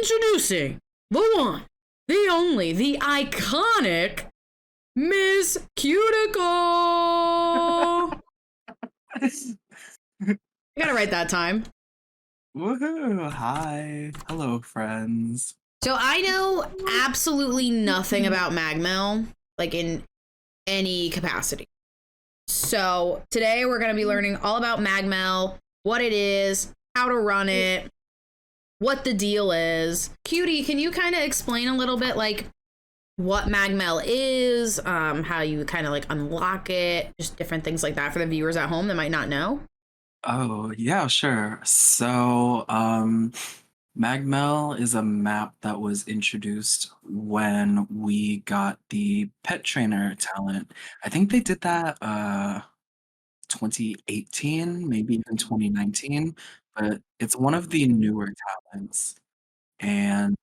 Introducing the one, the only, the iconic Miss Cuticle. I got it right that time. Woohoo! Hi. Hello, friends. So I know absolutely nothing about Mag Mell, like in any capacity. So today we're going to be learning all about Mag Mell, what it is, how to run it, what the deal is. Cutie, can you kind of explain a little bit like what Mag Mell is, how you kind of like unlock it, just different things like that for the viewers at home that might not know? Oh, yeah, sure. So, Mag Mell is a map that was introduced when we got the pet trainer talent. I think they did that 2018, maybe even 2019, but it's one of the newer talents. And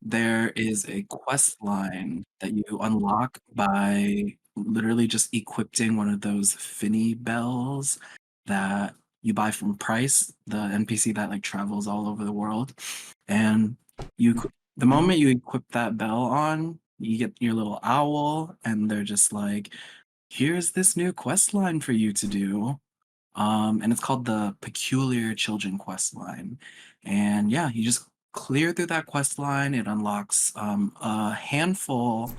there is a quest line that you unlock by literally just equipping one of those Finny bells that you buy from Price, the NPC that like travels all over the world. And the moment you equip that bell on, you get your little owl, and they're just like, here's this new quest line for you to do. And it's called the Peculiar Children quest line. And yeah, you just clear through that quest line. It unlocks a handful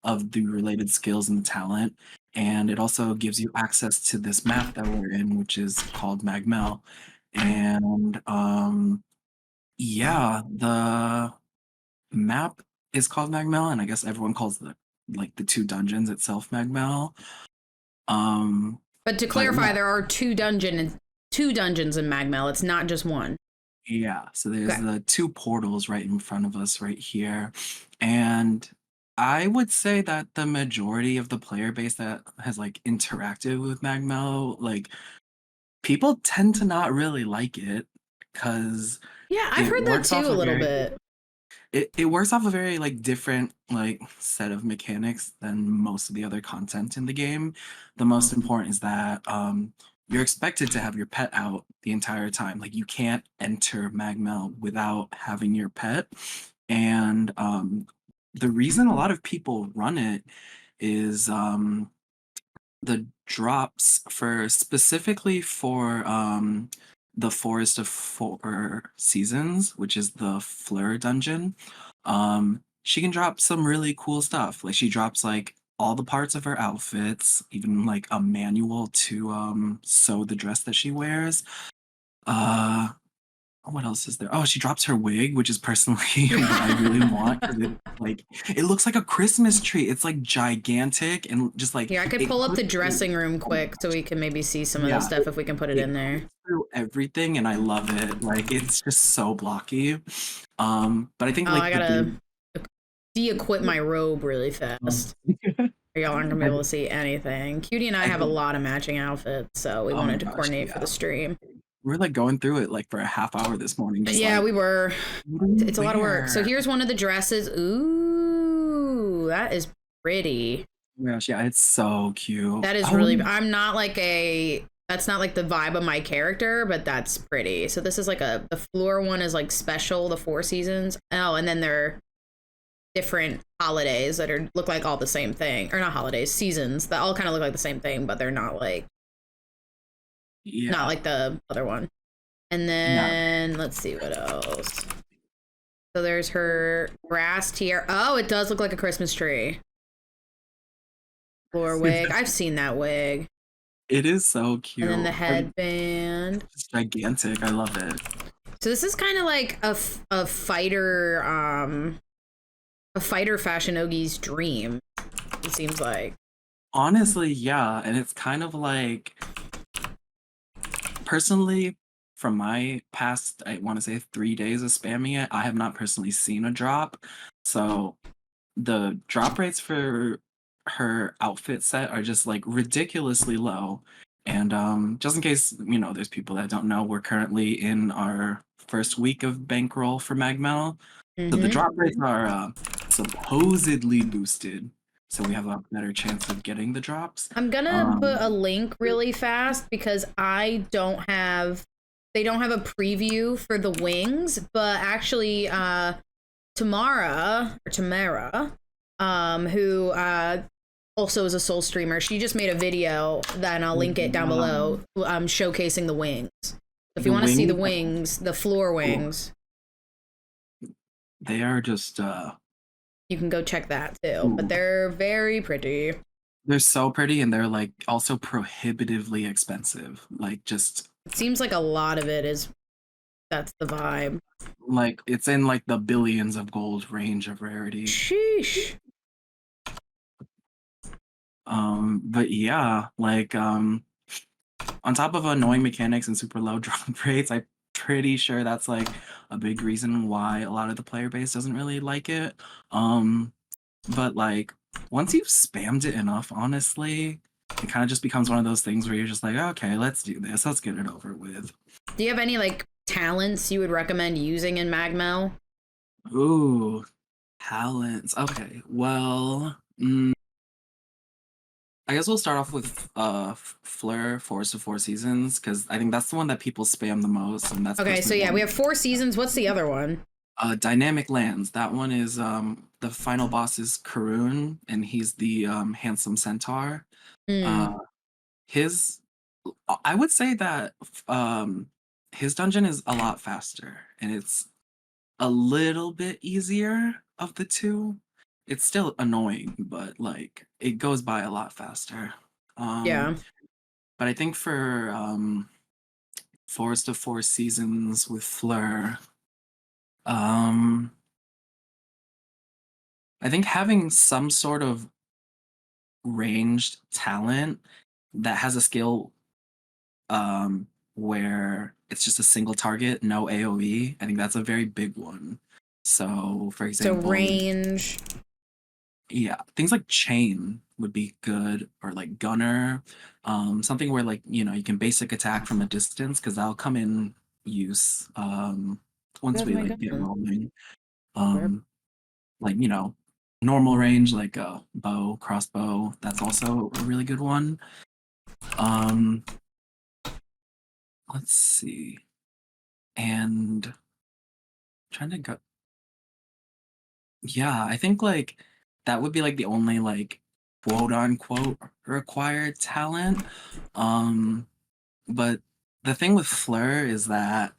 of the related skills and talent. And it also gives you access to this map that we're in, which is called Mag Mell. And yeah, the map is called Mag Mell, and I guess everyone calls the two dungeons itself Mag Mell. But to But clarify, yeah. there are two dungeons in Mag Mell. It's not just one. Yeah, so there's Okay. the two portals right in front of us right here. And I would say that the majority of the player base that has like interacted with Mag Mell, like people tend to not really like it because Yeah, I've it heard that works too off a a little very bit. it works off a very like different like set of mechanics than most of the other content in the game. The most important is that you're expected to have your pet out the entire time. Like you can't enter Mag Mell without having your pet. And the reason a lot of people run it is the drops for specifically for the Forest of Four Seasons, which is the Fleur dungeon. She can drop some really cool stuff. Like she drops like all the parts of her outfits, even like a manual to sew the dress that she wears. Uh what else is there? Oh, she drops her wig, which is personally what I really want because it looks like a Christmas tree. It's like gigantic and just like Here, I could it pull up the clips through. dressing room Oh my quick so gosh. we can maybe see some of the Yeah, stuff if we can put it it in there. clips through everything and I love it. Like it's just so blocky. But I think Oh, like I the gotta big de-equip my robe really um, fast. Y'all aren't gonna be I, able to see anything. Cutie and I I have a think lot of matching outfits, so we oh my wanted to gosh, coordinate for yeah. the stream. We're like going through it like for a half hour this morning, just Yeah, like we were. what do we It's a lot of work. So wear? here's one of the dresses. Ooh, that is pretty. Oh my gosh, yeah, it's so cute. That is Oh, really. I'm not like a. That's not like the vibe of my character, but that's pretty. So this is like the floor one is like special, the Four Seasons. Oh, and then they're different holidays that are look like all the same thing, or not holidays, seasons that all kind of look like the same thing, but they're not yeah. like the other one. And Yeah. then let's see what else. So there's her grass tier. Oh, it does look like a Christmas tree. Floor wig. I've seen that wig. It is so And then cute. the And headband. it's gigantic. I love it. So this is kind of like a fighter fashionogi's dream. It seems like. Honestly, yeah. And it's kind of like personally, from my past, I want to say 3 days of spamming it, I have not personally seen a drop. So the drop rates for her outfit set are just like ridiculously low. And just in case, there's people that don't know, we're currently in our first week of bankroll for Mag Mell. So the Mm-hmm. drop rates are supposedly boosted. So we have a better chance of getting the drops. I'm gonna put a Um, link really fast because I don't have they don't have a preview for the wings, but actually Tamara, who also is a Soul streamer, she just made a video that, and I'll link it down below, showcasing the wings. So if The you want to see the wings, wings, the floor wings, they are just you can go check that too. But ooh, they're very pretty. they're so pretty, and they're like also prohibitively expensive. Like just It seems like a lot of it is, that's the vibe. like it's in like the billions of gold range of rarity. Sheesh. But yeah, like on top of annoying mechanics and super low drop rates, I'm pretty sure that's like a big reason why a lot of the player base doesn't really like it. But like once you've spammed it enough, honestly, it kind of just becomes one of those things where you're just like, okay, let's do this. Let's get it over with. Do you have any like talents you would recommend using in Mag Mell? Ooh, talents. Okay, well, I guess we'll start off with Fleur Forest of Four Seasons because I think that's the one that people spam the most, and that's Okay, so personally yeah, one. we have 4 seasons. What's the other one? Dynamic Lands. That one is the final boss is Karun, and he's the handsome centaur. Hmm. Uh, his I would say that his dungeon is a lot faster, and it's a little bit easier of the two. It's still annoying, but like it goes by a lot faster. Um, Yeah. but I think for Forest of Four Seasons with Fleur, um, I think having some sort of ranged talent that has a skill where it's just a single target, no AoE, I think that's a very big one. So, for So example, range. yeah, things like chain would be good, or like gunner, something where like you can basic attack from a distance because that'll come in use once That's we my like get gun. rolling. Um, like normal range like bow, crossbow. That's also a really good one. Um, let's see, and trying to go. Yeah, I think like that would be like the only like quote unquote required talent. Um, but the thing with Fleur is that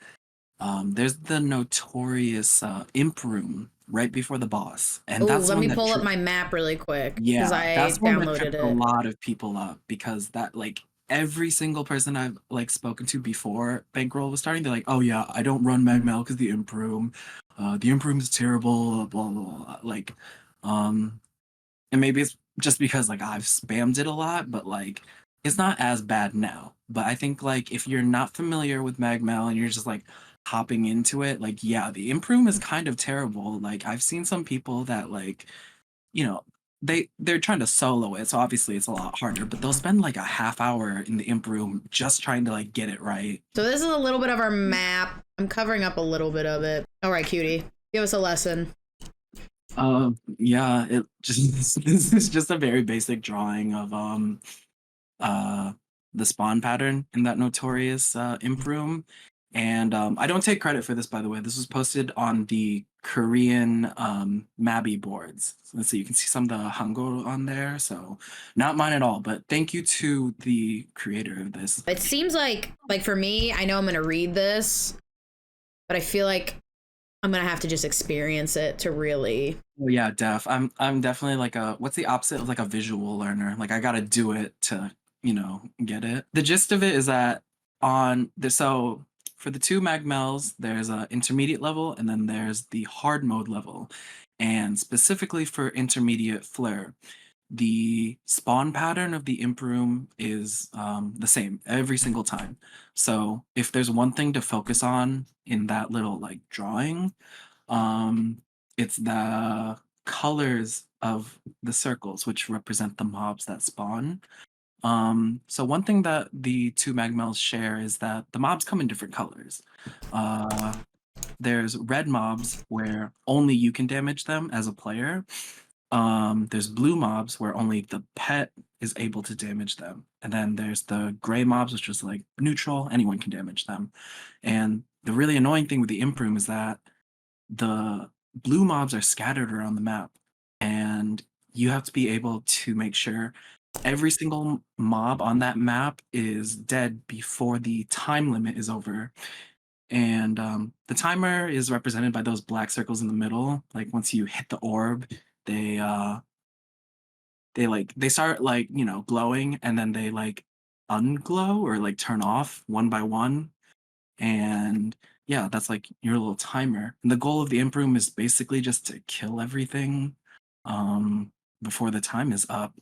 there's the notorious imp room right before the boss, and Oh, that's the let one me that pull up my map really quick because yeah, that's I the one that downloaded tripped a it. lot of people up because that like every single person I've like spoken to before Bankroll was starting, they're like, "Oh yeah, I don't run Mag Mell because the imp room is terrible." Blah, blah, blah. Like, um, and maybe it's just because like I've spammed it a lot, but like it's not as bad now. But I think like if you're not familiar with Mag Mell and you're just like hopping into it, like yeah, the imp room is kind of terrible. Like I've seen some people that like you know, they're trying to solo it, so obviously it's a lot harder, but they'll spend like a half hour in the imp room just trying to like get it right. So this is a little bit of our map. I'm covering up a little bit of it. All right, cutie, give us a lesson. Yeah, it just this is just a very basic drawing of uh the spawn pattern in that notorious imp room. And I don't take credit for this, by the way. This was posted on the Korean Mabi boards. So let's see, you can see some of the Hangul on there. So not mine at all, but thank you to the creator of this. It seems like for me, I know I'm gonna read this, but I feel like I'm gonna have to just experience it to really. Oh yeah, I'm definitely like a what's the opposite of like a visual learner? Like I gotta do it to, get it. The gist of it is that so for the two Mag Mells, there's a intermediate level and then there's the hard mode level. And specifically for intermediate Flare, the spawn pattern of the imp room is the same every single time. So if there's one thing to focus on in that little like drawing, um, it's the colors of the circles, which represent the mobs that spawn. So one thing that the two Magmells share is that the mobs come in different colors. Uh, there's red mobs where only you can damage them as a player. There's blue mobs where only the pet is able to damage them. And then there's the gray mobs, which is like neutral, anyone can damage them. And the really annoying thing with the imp room is that the blue mobs are scattered around the map, and you have to be able to make sure every single mob on that map is dead before the time limit is over. And the timer is represented by those black circles in the middle. Like once you hit the orb, they they start like, you know, glowing, and then they like unglow or like turn off one by one. And yeah, that's like your little timer. And the goal of the imp room is basically just to kill everything um before the time is up.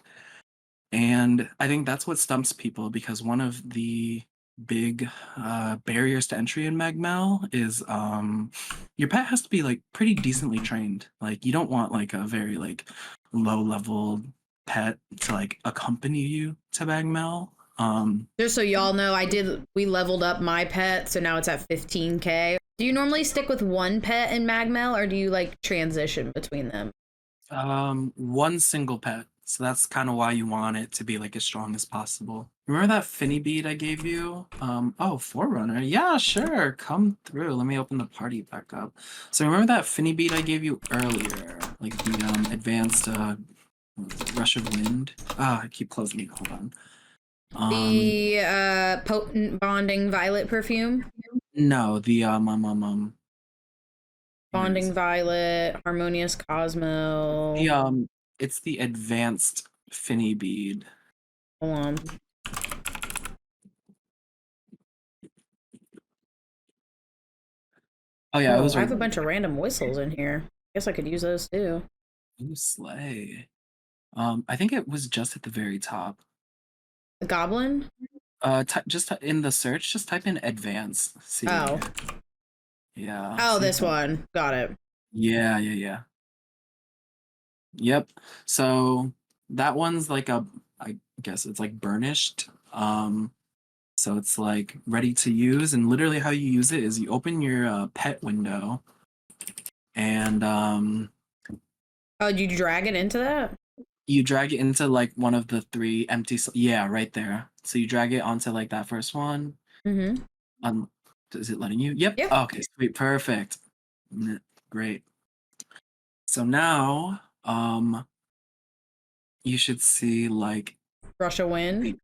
And I think that's what stumps people, because one of the big barriers to entry in Mag Mell is your pet has to be like pretty decently trained. Like you don't want like a very like low level pet to like accompany you to Mag Mell. Just so y'all know, we leveled up my pet, so now it's at 15K. Do you normally stick with one pet in Mag Mell, or do you like transition between them? One single pet. So that's kind of why you want it to be like as strong as possible. Remember that Finny bead I gave you? Oh, Forerunner. Yeah, sure. Come through. Let me open the party back up. So remember that Finny bead I gave you earlier? Like the advanced rush of wind? Ah, I keep closing it. Hold on. The potent bonding violet perfume? No, the Bonding violet, harmonious Cosmo. the it's the advanced Finny bead. Hold on. Oh yeah, it was I right have a there. bunch of random whistles in here. Guess I could use those too. Ooh, slay. I think it was just at the very top. The goblin? In the search, just type in advance. See. Oh. Yeah. Oh, see this that? one. Got it. Yeah. Yep. So that one's like I guess it's like burnished. So it's like ready to use, and literally how you use it is you open your pet window, and Oh, did you drag it into that? you drag it into like one of the three empty. Yeah, right there. So you drag it onto like that first one. Mm-hmm. Is it letting you? Yep. Yep. Okay, sweet, perfect. Great. So now, you should see like Rush of wind.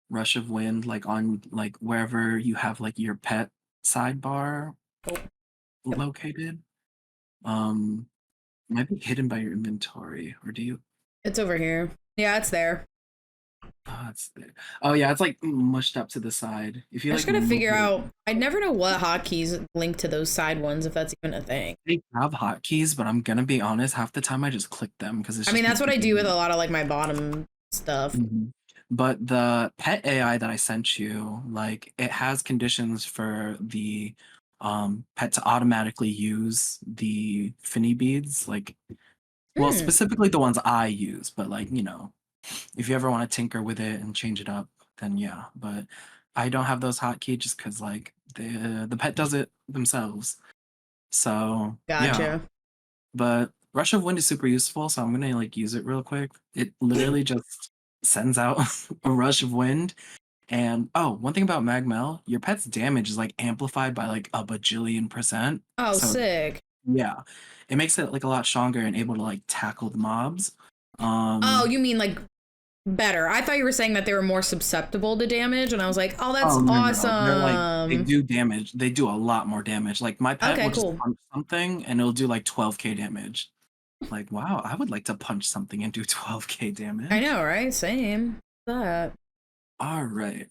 rush of wind, like on like wherever you have like your pet sidebar Oh. Yep. located. Might be hidden by your inventory, or do you? It's over here. Yeah, it's there. Oh, it's there. Oh yeah, it's like mushed up to the side. If you I like just gotta move figure it, out. I never know what hotkeys link to those side ones, if that's even a thing. they have hotkeys, but I'm gonna be honest, half the time I just click them because it's I just mean, that's what I do with easier. a lot of like my bottom stuff. Mhm. But the pet AI that I sent you, like it has conditions for the pet to automatically use the Finny beads, like well, Hmm. specifically the ones I use, but like, you know, if you ever want to tinker with it and change it up, then yeah. But I don't have those hotkeys just because like the pet does it themselves. So yeah. Gotcha. But Rush of Wind is super useful, so I'm gonna like use it real quick. It literally just sends out a rush of wind. And oh, one thing about Mag Mell, your pet's damage is like amplified by like a bajillion percent. Oh, So sick. yeah, it makes it like a lot stronger and able to like tackle the mobs. Oh, you mean like better? I thought you were saying that they were more susceptible to damage, and I was like, oh, that's Oh no, they're like they awesome. do damage. They do a lot more damage. Like my pet Okay, will just cool. punch something and it'll do like 12k damage. Like wow, I would like to punch something and do 12k I damage. know, right? Same. That. All right.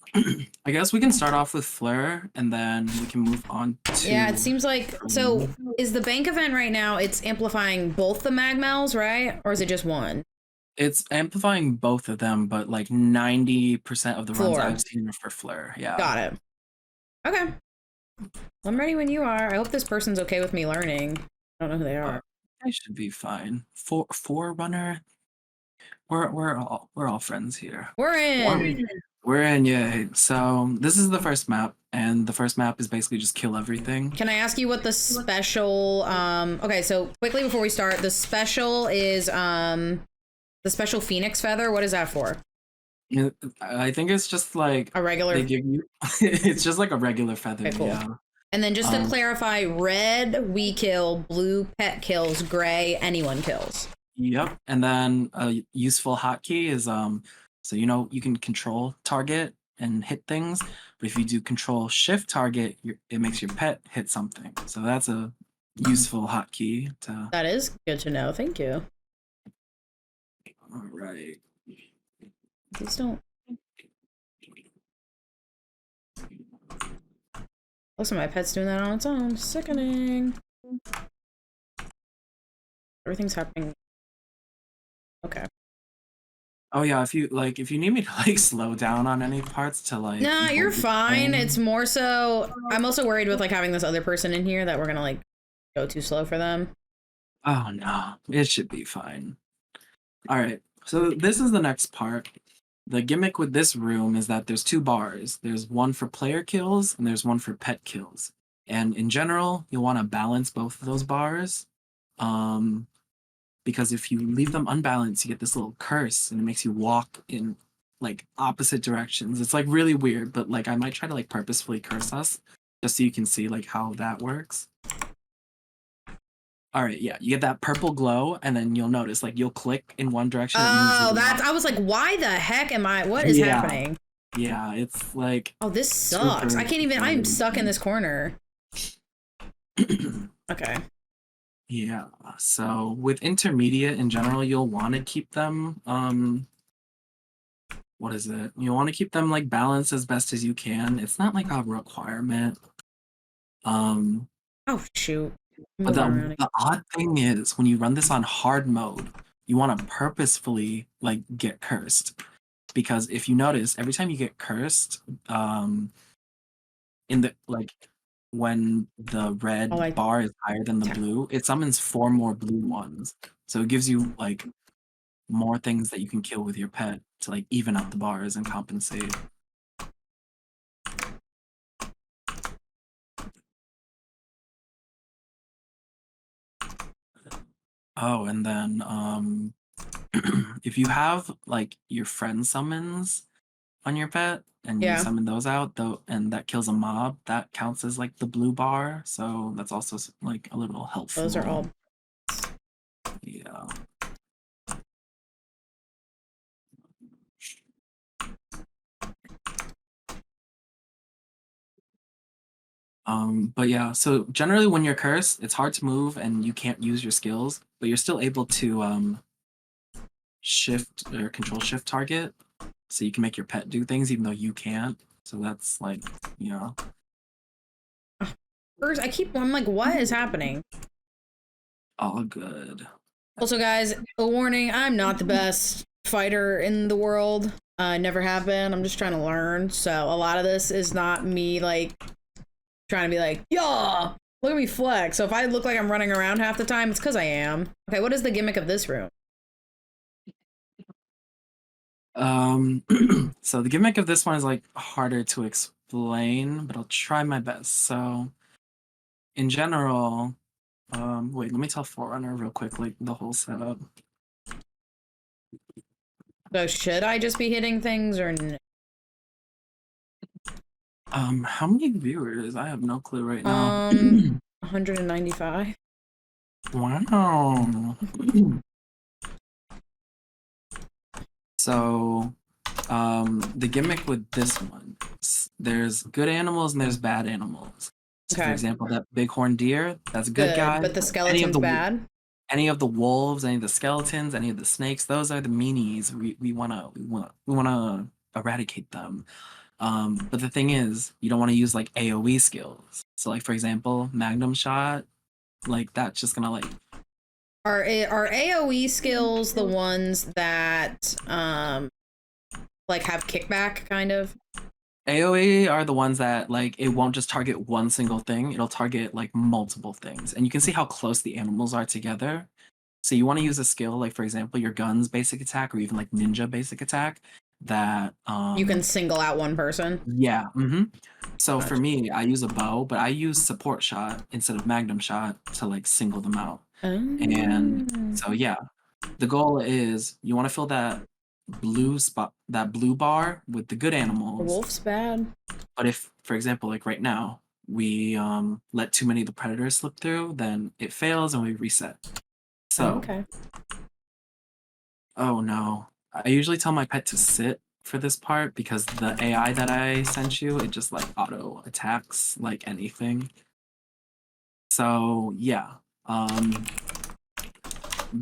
I guess we can start off with Flare and then we can move on Yeah, it to seems like so. Is the bank event right now? It's amplifying both the magmels, right? Or is it just one? it's amplifying both of them, but like 90% of the runs Floor. I've seen are for Flare. Yeah. Got it. Okay. I'm ready when you are. I hope this person's okay with me learning. I don't know who they Uh, are. I should be fine. Forerunner. We're all friends here. We're in. We're in, yeah. So this is the first map, and the first map is basically just kill everything. Can I ask you what the special okay, so quickly before we start, the special is the special phoenix feather. What is that for? I think it's just like A regular. they give you it's just like a regular feather, Okay, cool. yeah. And then just to Um, clarify, red we kill, blue pet kills, gray anyone kills. yep. And then a useful hotkey is so you can control target and hit things, but if you do control shift target, it makes your pet hit something. So that's a useful hotkey to. That is good to know. Thank you. All right. Please don't. Also, my pet's doing that on its own. Sickening. Everything's happening. Okay. Oh yeah, if you need me to like slow down on any parts to like Nah, you're hold your fine. phone. It's more so I'm also worried with like having this other person in here that we're gonna like go too slow for them. Oh no, it should be fine. All right. So this is the next part. The gimmick with this room is that there's two bars. There's one for player kills and there's one for pet kills. And in general, you'll want to balance both of those bars. Um, because if you leave them unbalanced, you get this little curse and it makes you walk in like opposite directions. It's like really weird, but like I might try to like purposefully curse us just so you can see like how that works. All right, yeah, you get that purple glow, and then you'll notice like you'll click in one direction. Oh, that's I was like, why the heck am I what is Yeah, happening? yeah, it's like Oh, this sucks. I can't even I'm stuck in this corner. Okay. Yeah, so with intermediate in general, you'll want to keep them what is it? You want to keep them like balanced as best as you can. It's not like a requirement. Um Oh shoot. but Moving the around. the odd thing is when you run this on hard mode, you want to purposefully like get cursed because if you notice every time you get cursed, in the like when the Oh, red bar is higher than the blue, it summons 4 more blue ones. So it gives you like more things that you can kill with your pet to like even out the bars and compensate. Oh, and then if you have like your friend summons on your pet and you yeah. summon those out though and that kills a mob, that counts as like the blue bar. So that's also like a little helpful. Those are all Yeah. But yeah, so generally when you're cursed, it's hard to move and you can't use your skills, but you're still able to shift or control shift target. So you can make your pet do things even though you can't. So that's like, you know. first I'm like, what is happening? All good. Also, guys, a warning, I'm not the best fighter in the world. Never have been. I'm just trying to learn. So a lot of this is not me like trying to be like, yeah, look at me flex. So if I look like I'm running around half the time, it's because I am. Okay, what is the gimmick of this room? So the gimmick of this one is like harder to explain, but I'll try my best. So in general, wait, let me tell Forerunner real quick, like the whole setup. So should I just be hitting things or no? How many viewers? I have no clue right now. 195. Wow. So, the gimmick with this one, there's good animals and there's bad animals. So Okay. for example, that bighorn deer, that's a good Good, guy. but the skeleton's bad. Any of the wolves, any of the skeletons, any of the snakes, those are the meanies. We wanna eradicate them. But the thing is, you don't want to use like AoE skills. So like for example, Magnum shot, like that's just gonna like Are AoE skills the ones that like have kickback kind of? AoE are the ones that like it won't just target one single thing, it'll target like multiple things. And you can see how close the animals are together. So you want to use a skill like for example your gun's basic attack or even like ninja basic attack that You can single out one person. yeah. So Gotcha. for me, I use a bow, but I use support shot instead of magnum shot to like single them out. And Oh. so yeah, the goal is you want to fill that blue spot, that blue bar with the good The animals. wolf's bad. But if, for example, like right now, we let too many of the predators slip through, then it fails and we reset. So, Okay. oh no. I usually tell my pet to sit for this part because the AI that I sent you, it just like auto attacks like anything. So yeah.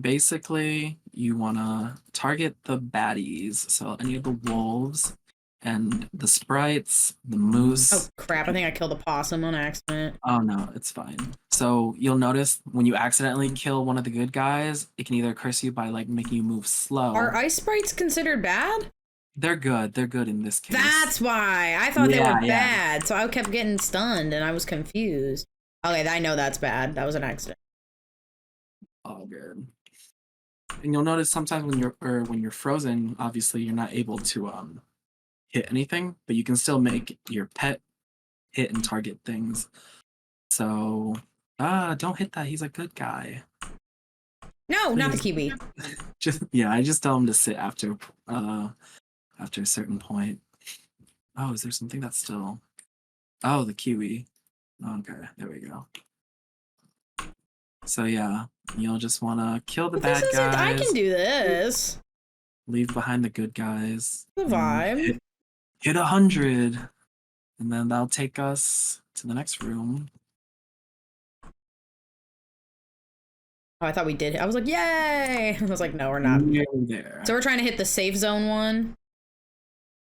Basically you wanna target the baddies. So any of the wolves and the sprites, the moose. Oh crap! I think I killed a possum on accident. Oh no, it's fine. So you'll notice when you accidentally kill one of the good guys, it can either curse you by like making you move slow. Are ice sprites considered bad? They're good. They're good in this case. That's why I thought they Yeah, were yeah. bad. So I kept getting stunned and I was confused. Okay, I know that's bad. That was an accident. All good. And you'll notice sometimes when you're frozen, obviously you're not able to hit anything, but you can still make your pet hit and target things. So don't hit that. He's a good guy. No, not the Please. kiwi. Just yeah, I just tell him to sit after a certain point. Oh, is there something that's still? Oh, the kiwi. Okay, there we go. So yeah, you'll just want to kill the bad guys. I can do this. Leave behind the good guys. The vibe. Hit 100, and then that'll take us to the next room. Oh, I thought we did. I was like, yay! I was like, no, we're not. Nearly there. So we're trying to hit the safe zone one.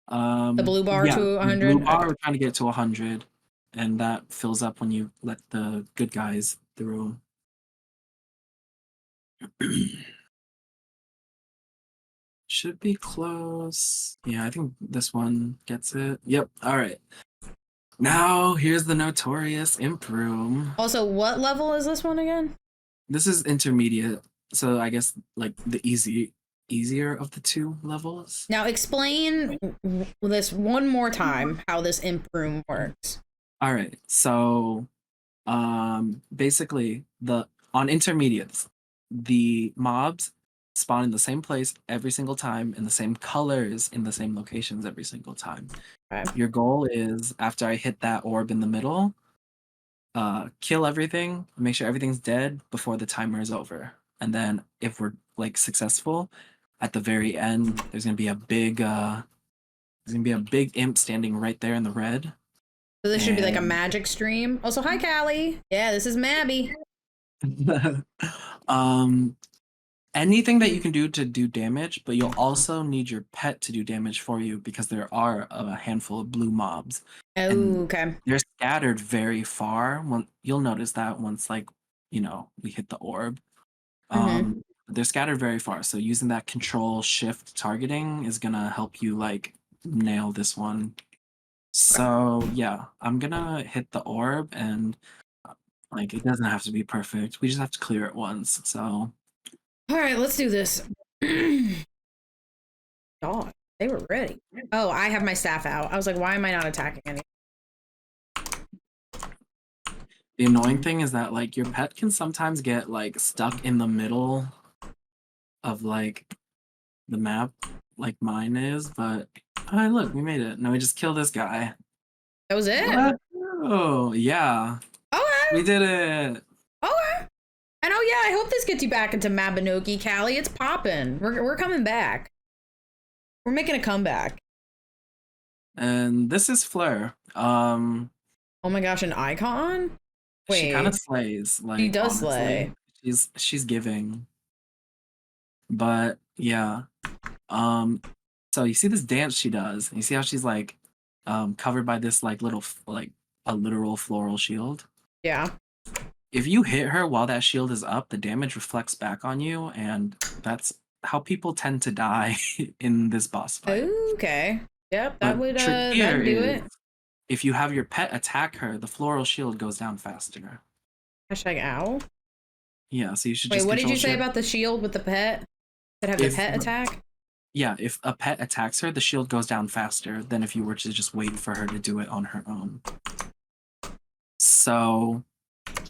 The blue bar to 100? The blue bar, we're trying to get to 100, and that fills up when you let the good guys through. Should be close. Yeah, I think this one gets it. Yep. All right. Now here's the notorious imp room. Also, what level is this one again? This is intermediate, so I guess like the easier of the two levels. Now explain this one more time, how this imp room works. All right. So basically on intermediates, the mobs spawn in the same place every single time, in the same colors, in the same locations every single time. Okay. Your goal is, after I hit that orb in the middle, kill everything, make sure everything's dead before the timer is over. And then if we're like successful, at the very end, there's gonna be a big imp standing right there in the red. So this should be like a magic stream. Also, hi Callie. Yeah, this is Mabi. Anything that you can do to do damage, but you'll also need your pet to do damage for you because there are a handful of blue mobs. Oh, okay. They're scattered very far. You'll notice that once, like, we hit the orb. They're scattered very far, so using that control shift targeting is gonna help you like nail this one. So yeah, I'm gonna hit the orb, and like it doesn't have to be perfect. We just have to clear it once. So all right, let's do this. God, they were ready. Oh, I have my staff out. I was like, why am I not attacking anyone? the annoying thing is that like your pet can sometimes get like stuck in the middle of like the map, like mine is. But oh, look, we made it. Now we just kill this guy. That was it? Oh yeah. Okay. We did it. Okay. And oh yeah, I hope this gets you back into Mabinogi, Callie. It's popping. We're coming back. We're making a comeback. And this is Fleur. Oh my gosh, an icon? Wait. She kind of slays. Like, she does honestly. slay. She's giving. But yeah. So you see this dance she does. You see how she's like covered by this like little like a literal floral shield? Yeah. If you hit her while that shield is up, the damage reflects back on you, and that's how people tend to die in this boss fight. Okay. Yep, that But would trickier do it. if you have your pet attack her, the floral shield goes down faster. Hashtag owl. Yeah, so you should Wait, just what did you say shield. about the shield with the pet? That have the pet attack? Yeah, if a pet attacks her, the shield goes down faster than if you were to just wait for her to do it on her own. So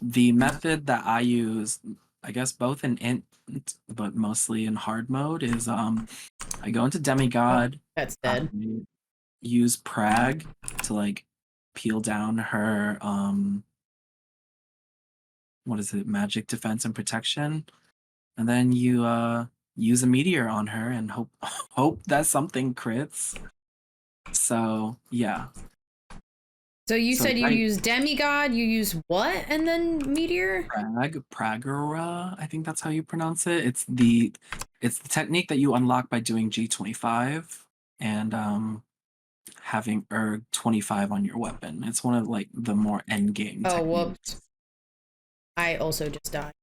the method that I use I guess both in int, but mostly in hard mode, is I go into demigod. That's I dead. use Prag to like peel down her what is it, magic defense and protection, and then you use a meteor on her and hope that something crits. So yeah. So you So said you use demigod, you use what, and then meteor? Pragora, I think that's how you pronounce it. It's the technique that you unlock by doing G25 and having erg 25 on your weapon. It's one of like the more end game Oh, techniques. whoops. I also just died.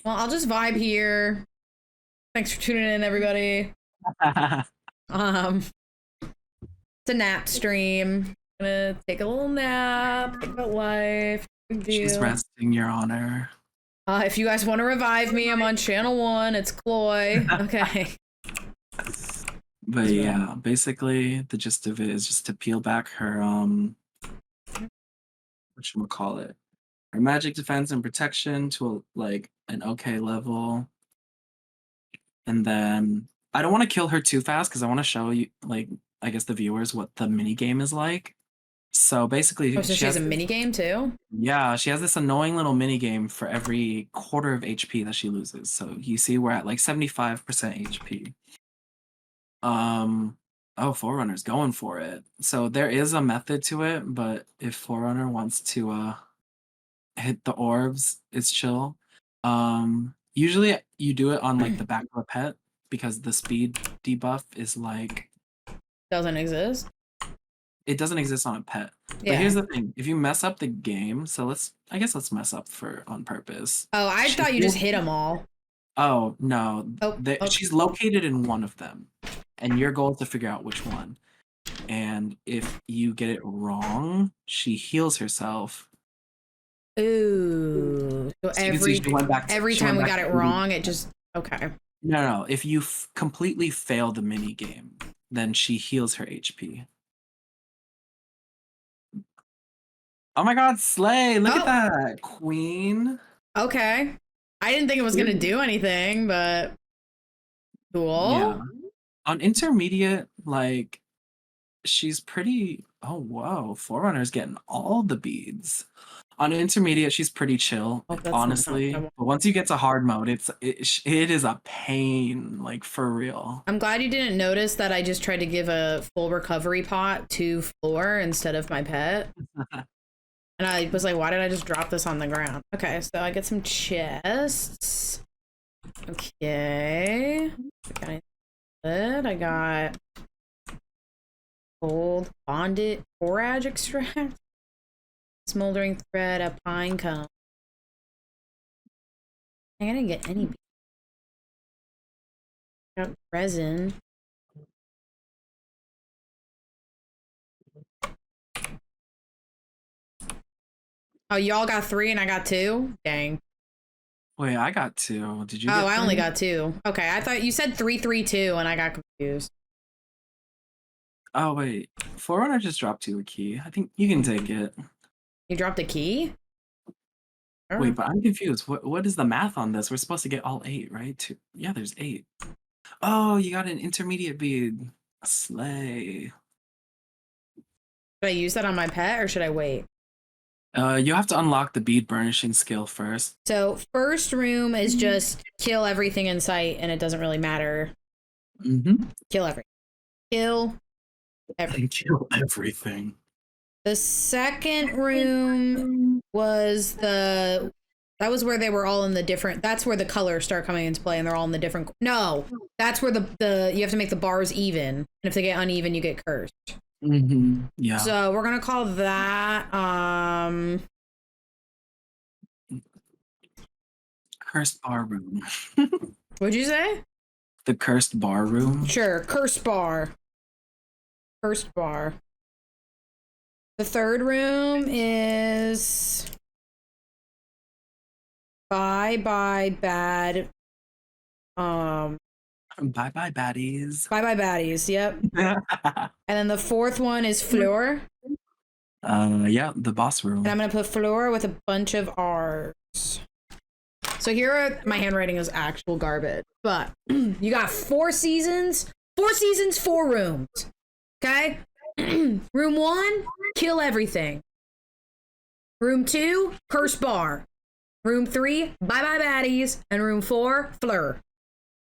Well, I'll just vibe here. Thanks for tuning in, everybody. It's a nap stream. I'm gonna take a little nap, think about life. Big deal. She's resting, Your Honor. If you guys want to revive me, I'm on channel 1. It's Chloe. Okay. But yeah, basically the gist of it is just to peel back her whatchamacallit, her magic defense and protection to like an okay level. And then I don't want to kill her too fast because I want to show you, like, I guess the viewers what the mini game is like. So basically, so she has a mini game too? Yeah, she has this annoying little mini game for every quarter of HP that she loses. So you see, we're at like 75% HP. Oh, Forerunner's going for it. So there is a method to it, but if Forerunner wants to hit the orbs, it's chill. Usually you do it on like the back of a pet because the speed debuff is like doesn't exist. It doesn't exist on a pet. Yeah. But here's the thing: if you mess up the game, so let's mess up on purpose. Oh, I thought you just hit them all. Oh no, okay. She's located in one of them, and your goal is to figure out which one. And if you get it wrong, she heals herself. Ooh. So every time we got it wrong, it just okay. No. If you completely fail the mini game, then she heals her HP. Oh my god, slay! Look at that, queen. Okay. I didn't think it was gonna do anything, but cool. Yeah. On intermediate, like, she's pretty. Oh whoa, Forerunner's getting all the beads. On intermediate, she's pretty chill, honestly. But once you get to hard mode, it is a pain, like for real. I'm glad you didn't notice that I just tried to give a full recovery pot to Floor instead of my pet. And I was like, why did I just drop this on the ground? Okay, so I get some chests. Okay. I got gold bonded forage extract. Smoldering thread, a pine cone. I didn't get any. Got resin. Oh, y'all got 3 and I got 2? Dang. Wait, I got 2. Did you? Oh, I only got 2. Okay, I thought you said 3, 3, 2, and I got confused. Oh wait, Forerunner just dropped you a key. I think you can take it. You dropped a key? Wait, but I'm confused. What is the math on this? We're supposed to get all 8, right? Yeah, there's 8. Oh, you got an intermediate bead. Slay. Should I use that on my pet or should I wait? You have to unlock the bead burnishing skill first. So first room is just kill everything in sight, and it doesn't really matter. Kill everything. Kill everything. Kill everything. The second room was that was where they were all in the different. That's where the colors start coming into play, and they're all in the different. No, that's where the you have to make the bars even, and if they get uneven, you get cursed. Yeah. So we're gonna call that cursed bar room. What'd you say? The cursed bar room. Sure, cursed bar. Cursed bar. The third room is bye bad. Bye bye baddies. Bye bye baddies. Yep. And then the fourth one is floor. Yeah, the boss room. And I'm gonna put floor with a bunch of R's. So here are my handwriting is actual garbage, but you got 4 seasons, 4 rooms. Okay? Room 1, kill everything. Room 2, curse bar. Room 3, bye-bye baddies. And room 4, fleur.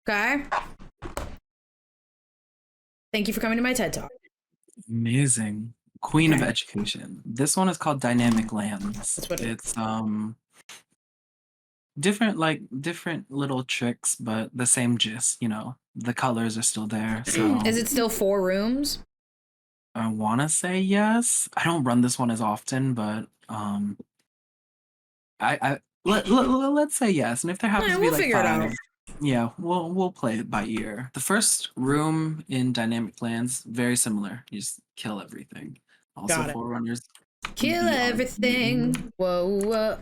Okay? Thank you for coming to my TED Talk. Amazing. Queen of Okay. Education. This one is called Dynamic Lands. That's what it It's different little tricks, but the same gist, you know. The colors are still there, so Is it still 4 rooms? I wanna say yes. I don't run this one as often, but let's say yes. And if there happens Yeah, to be we'll like figure it out. 5, yeah, we'll play it by ear. The first room in Dynamic Lands, very similar. You just kill everything. Also Got it. Forerunners. Kill beyond everything. Whoa,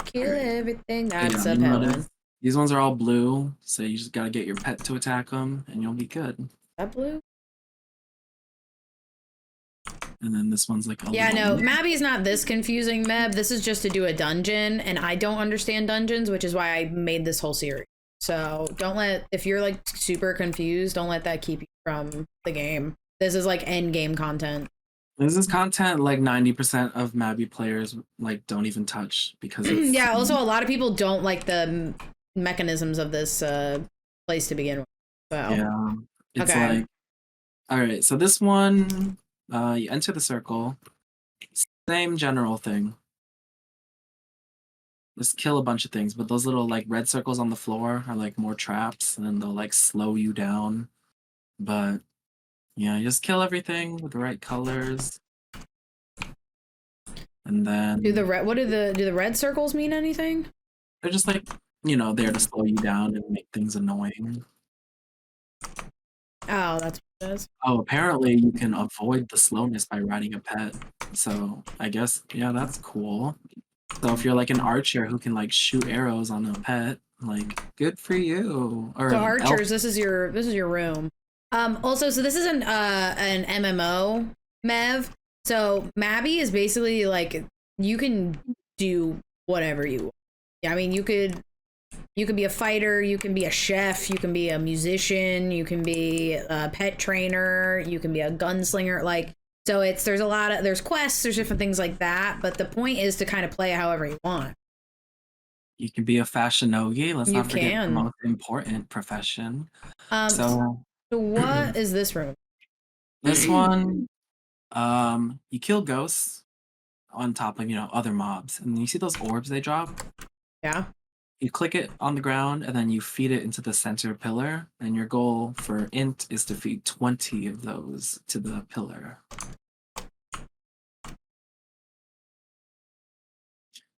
kill everything. Yeah, That's a you pet notice one. these ones are all blue, so you just gotta get your pet to attack them, and you'll be good. That blue? And then this one's like a Yeah, little no, Mabi's not this confusing, Meb. This is just to do a dungeon, and I don't understand dungeons, which is why I made this whole series. So don't let, if you're like super confused, don't let that keep you from the game. This is like end game content. This is content like 90% of Mabi players like don't even touch because it's Yeah, also a lot of people don't like the mechanisms of this place to begin with. So yeah. It's okay. like all right, so this one you enter the circle. Same general thing. Just kill a bunch of things, but those little like red circles on the floor are like more traps and then they'll like slow you down. But yeah, you just kill everything with the right colors. And then Do the red circles mean anything? they're just like, you know, there to slow you down and make things annoying. Oh, that's what it is. Oh, apparently you can avoid the slowness by riding a pet. So I guess, yeah, that's cool. So if you're like an archer who can like shoot arrows on a pet, like good for you. Or So an elf. archers, this is your room. Also, so this is an MMO, Mev. So Mabi is basically like you can do whatever you want. Yeah, I mean you could be a fighter, you can be a chef, you can be a musician, you can be a pet trainer, you can be a gunslinger. Like, so there's quests, there's different things like that. But the point is to kind of play it however you want. You can be a fashionogi. Let's You not forget the can. most important profession. So So what is this room? this one, you kill ghosts on top of, you know, other mobs. And you see those orbs they drop? Yeah. You click it on the ground and then you feed it into the center pillar. And your goal for int is to feed 20 of those to the pillar.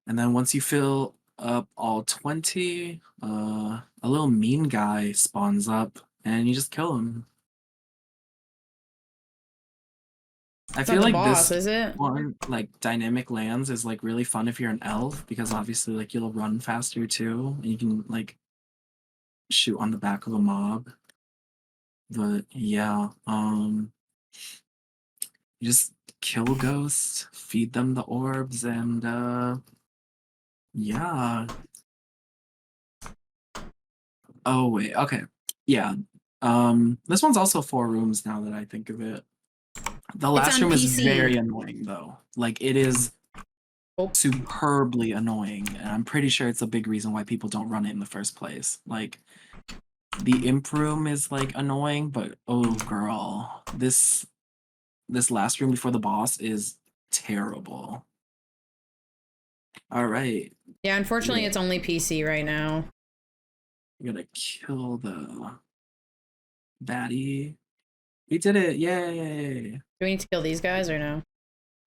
And then once you fill up all 20, a little mean guy spawns up and you just kill him. I It's feel not the like boss, this is it? one, like Dynamic Lands, is like really fun if you're an elf because obviously like you'll run faster too and you can like shoot on the back of a mob. But yeah, you just kill ghosts, feed them the orbs, and yeah. Oh wait, okay. Yeah. This one's also 4 rooms now that I think of it. The It's last on room is PC. very annoying though. Like it is Oh. superbly annoying, and I'm pretty sure it's a big reason why people don't run it in the first place. Like the imp room is like annoying, but oh girl, this last room before the boss is terrible. All right, Yeah, unfortunately, yeah, it's only PC right now. we gotta kill the baddie. We did it! Yay! Do we need to kill these guys or no?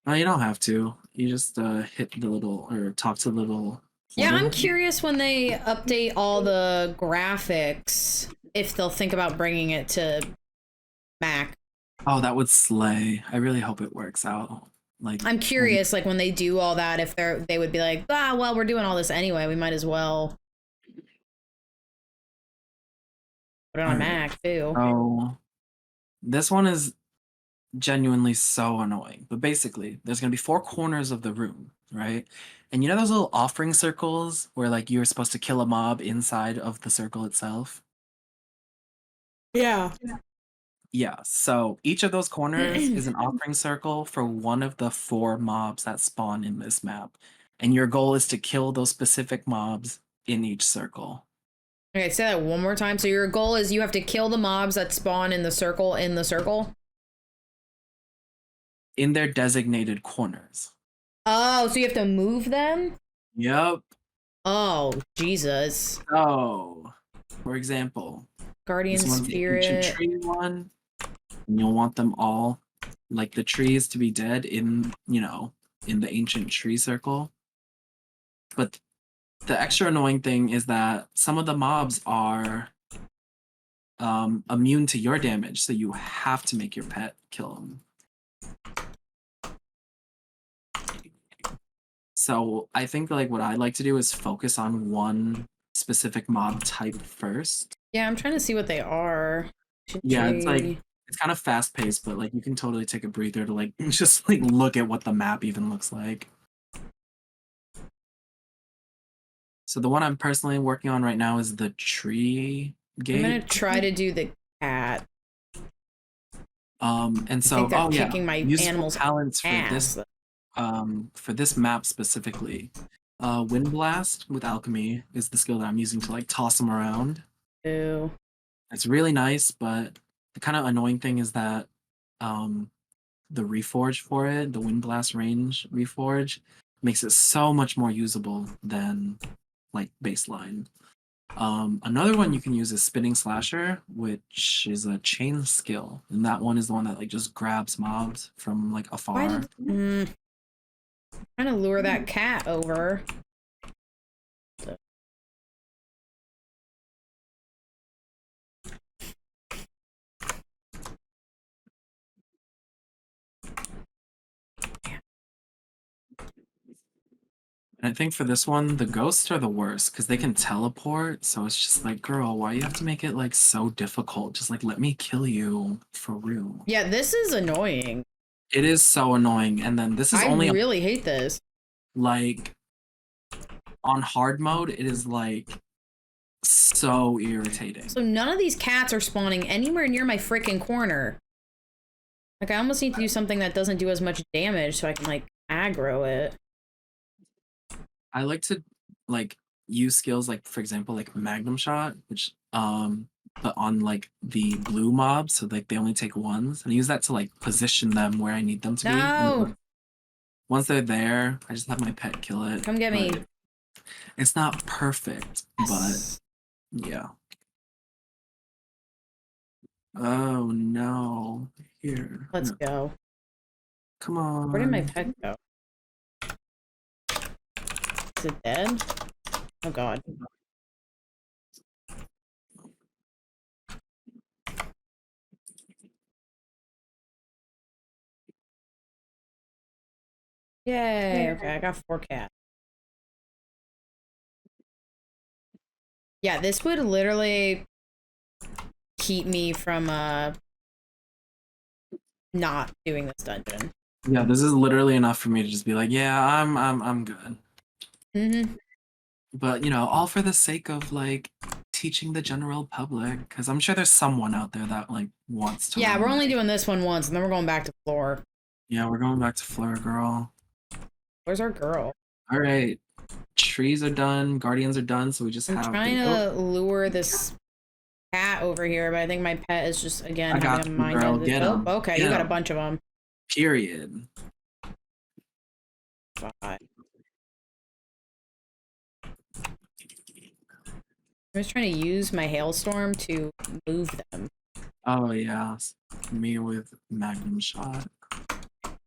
No, you don't have to. You just hit the little or talk to the little. Yeah, I'm portal. curious when they update all the graphics if they'll think about bringing it to Mac. Oh, that would slay. I really hope it works out. Like I'm curious, like when they do all that, if they would be like, ah, well, we're doing all this anyway, we might as well put it on all right. Mac too. So this one is genuinely so annoying. But basically, there's gonna be 4 corners of the room. right? And you know those little offering circles where like you're supposed to kill a mob inside of the circle itself? Yeah. Yeah, so each of those corners is an offering circle for one of the 4 mobs that spawn in this map. And your goal is to kill those specific mobs in each circle. Okay, say that one more time. So your goal is you have to kill the mobs that spawn in the circle In their designated corners. Oh, so you have to move them? Yep. Oh, Jesus. So, for example, Guardian this one's the ancient spirit. tree one. And you'll want them all, like the trees, to be dead in, in the ancient tree circle. But the extra annoying thing is that some of the mobs are immune to your damage, so you have to make your pet kill them. So I think like what I like to do is focus on one specific mob type first. Yeah, I'm trying to see what they are. Yeah, it's like Tree. it's kind of fast paced, but like you can totally take a breather to like just like look at what the map even looks like. So the one I'm personally working on right now is the tree I'm gonna gate. try to do the cat. And I so think they're yeah, kicking my useful animal's talents ass. for this map specifically. Wind Blast with Alchemy is the skill that I'm using to like toss them around. Ew. It's really nice, but the kind of annoying thing is that the reforge for it, the Wind Blast range reforge, makes it so much more usable than like baseline. Another one you can use is Spinning Slasher, which is a chain skill, and that one is the one that like just grabs mobs from like Why afar. did trying to lure that cat over? And I think for this one, the ghosts are the worst because they can teleport. So it's just like, girl, why you have to make it like so difficult? Just like let me kill you for real. Yeah, this is annoying. It is so annoying. And then this is I only really hate this. like on hard mode, it is like so irritating. So none of these cats are spawning anywhere near my freaking corner. Like I almost need to do something that doesn't do as much damage so I can like aggro it. I like to like use skills like for example like Magnum Shot, which but on like the blue mobs, so like they only take ones, and I use that to like position them where I need them to be. And No! once they're there, I just have my pet kill it. Come get me. It's not perfect, but Yes. yeah. Oh no. Here. Let's No. go. Come on. Where did my pet go? Is it dead? Oh god. Yay, okay, I got 4 cats. Yeah, this would literally keep me from not doing this dungeon. Yeah, this is literally enough for me to just be like, yeah, I'm good. Mm-hmm. But all for the sake of like teaching the general public, because I'm sure there's someone out there that like wants to Yeah, we're learn. only doing this one once, and then we're going back to floor. Yeah, we're going back to Fleur, girl. Where's our girl? All right, trees are done, guardians are done, so we just I'm have trying the. to lure this cat over here, but I think my pet is just again I got having a you, mind girl. of this. Get Oh, 'em. okay, Get you got a 'em. bunch of them. Period. I'm just trying to use my hailstorm to move them. Oh yeah, me with Magnum Shot.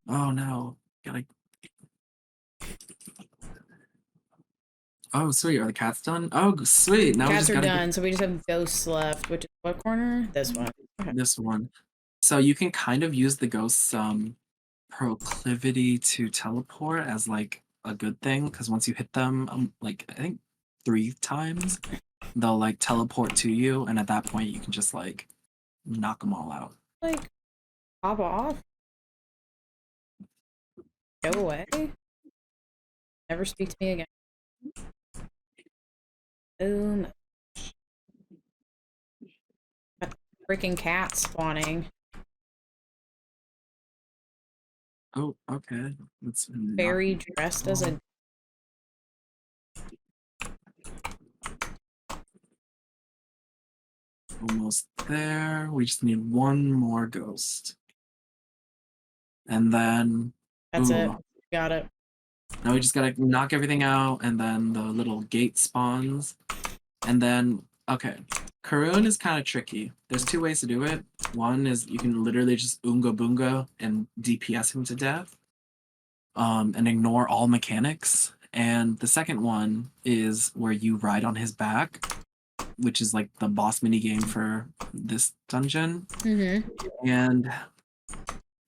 Oh no, gotta. Oh sweet, are the cats done? Oh sweet, now we Cats just are gotta done, get so we just have ghosts left, which is what corner? This one. Okay. this one. So you can kind of use the ghost's proclivity to teleport as like a good thing, because once you hit them, like I think 3 times, they'll like teleport to you, and at that point you can just like knock them all out. Like, pop off. Go away. Never speak to me again. Boom. Freaking cat spawning. Oh, okay. Let's not. Fairy dressed as a. Almost there. We just need one more ghost. And then. That's it. Ooh. Got it. Now we just gotta knock everything out, and then the little gate spawns. And then, okay. Karun is kind of tricky. There's two ways to do it. One is you can literally just Oonga Boonga and DPS him to death. And ignore all mechanics. And the second one is where you ride on his back, which is like the boss mini game for this dungeon. Mm-hmm. And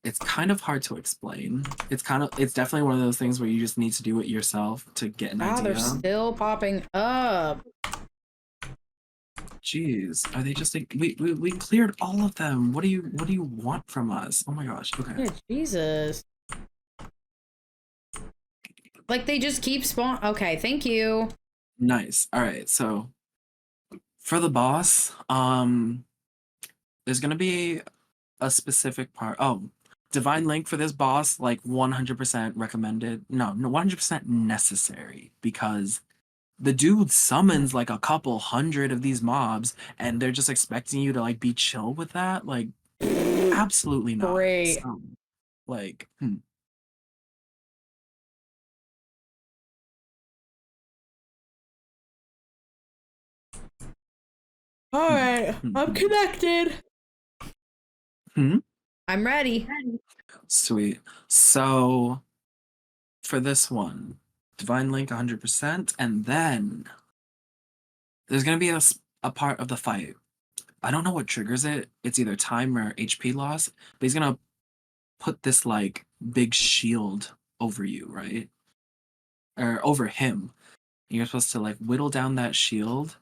it's kind of hard to explain. It's definitely one of those things where you just need to do it yourself to get an idea. They're still popping up. Jeez, are they just like we cleared all of them? What do you want from us? Oh my gosh. Okay. Yeah, Jesus. Like they just keep spawn. Okay, thank you. Nice. All right. So for the boss, there's gonna be a specific part. Oh, Divine Link for this boss, like 100% recommended. No, 100% necessary, because the dude summons like a couple hundred of these mobs, and they're just expecting you to like be chill with that. Like, absolutely not. Great. So, like, All right, I'm connected. I'm ready. Sweet. So for this one, Divine Link 100%, and then there's gonna be a part of the fight. I don't know what triggers it. It's either time or HP loss, but he's gonna put this like big shield over you, right? Or over him. You're supposed to like whittle down that shield,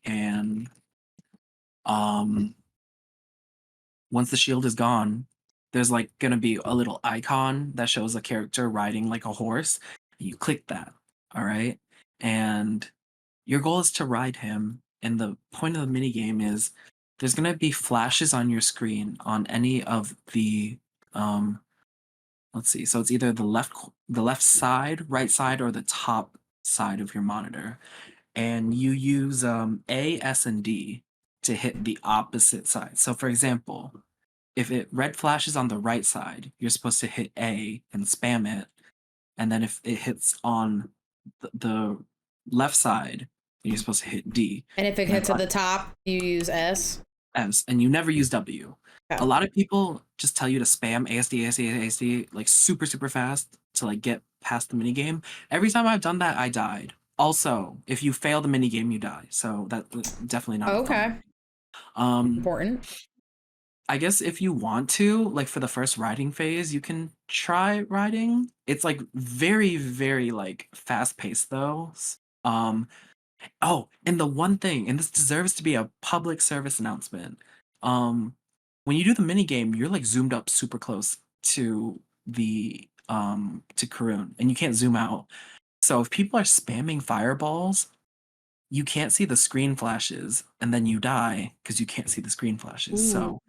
and once the shield is gone, there's like gonna be a little icon that shows a character riding like a horse. You click that, all right? And your goal is to ride him. And the point of the mini game is there's gonna be flashes on your screen on any of the let's see. So it's either the left side, right side, or the top side of your monitor. And you use A, S, and D to hit the opposite side. So for example, if red flashes on the right side, you're supposed to hit A and spam it. And then if it hits on the left side, you're supposed to hit D. And if it hits at the top, you use S. S, and you never use W. Okay. A lot of people just tell you to spam ASD, ASD, ASD, like super, super fast to like get past the minigame. Every time I've done that, I died. Also, if you fail the minigame, you die. So that's definitely not Okay. Important. I guess if you want to, like for the first riding phase, you can try riding. It's like very, very like fast paced though. Oh, and the one thing, and this deserves to be a public service announcement. When you do the mini game, you're like zoomed up super close to the to Karun, and you can't zoom out. So if people are spamming fireballs, you can't see the screen flashes, and then you die because you can't see the screen flashes. Ooh. So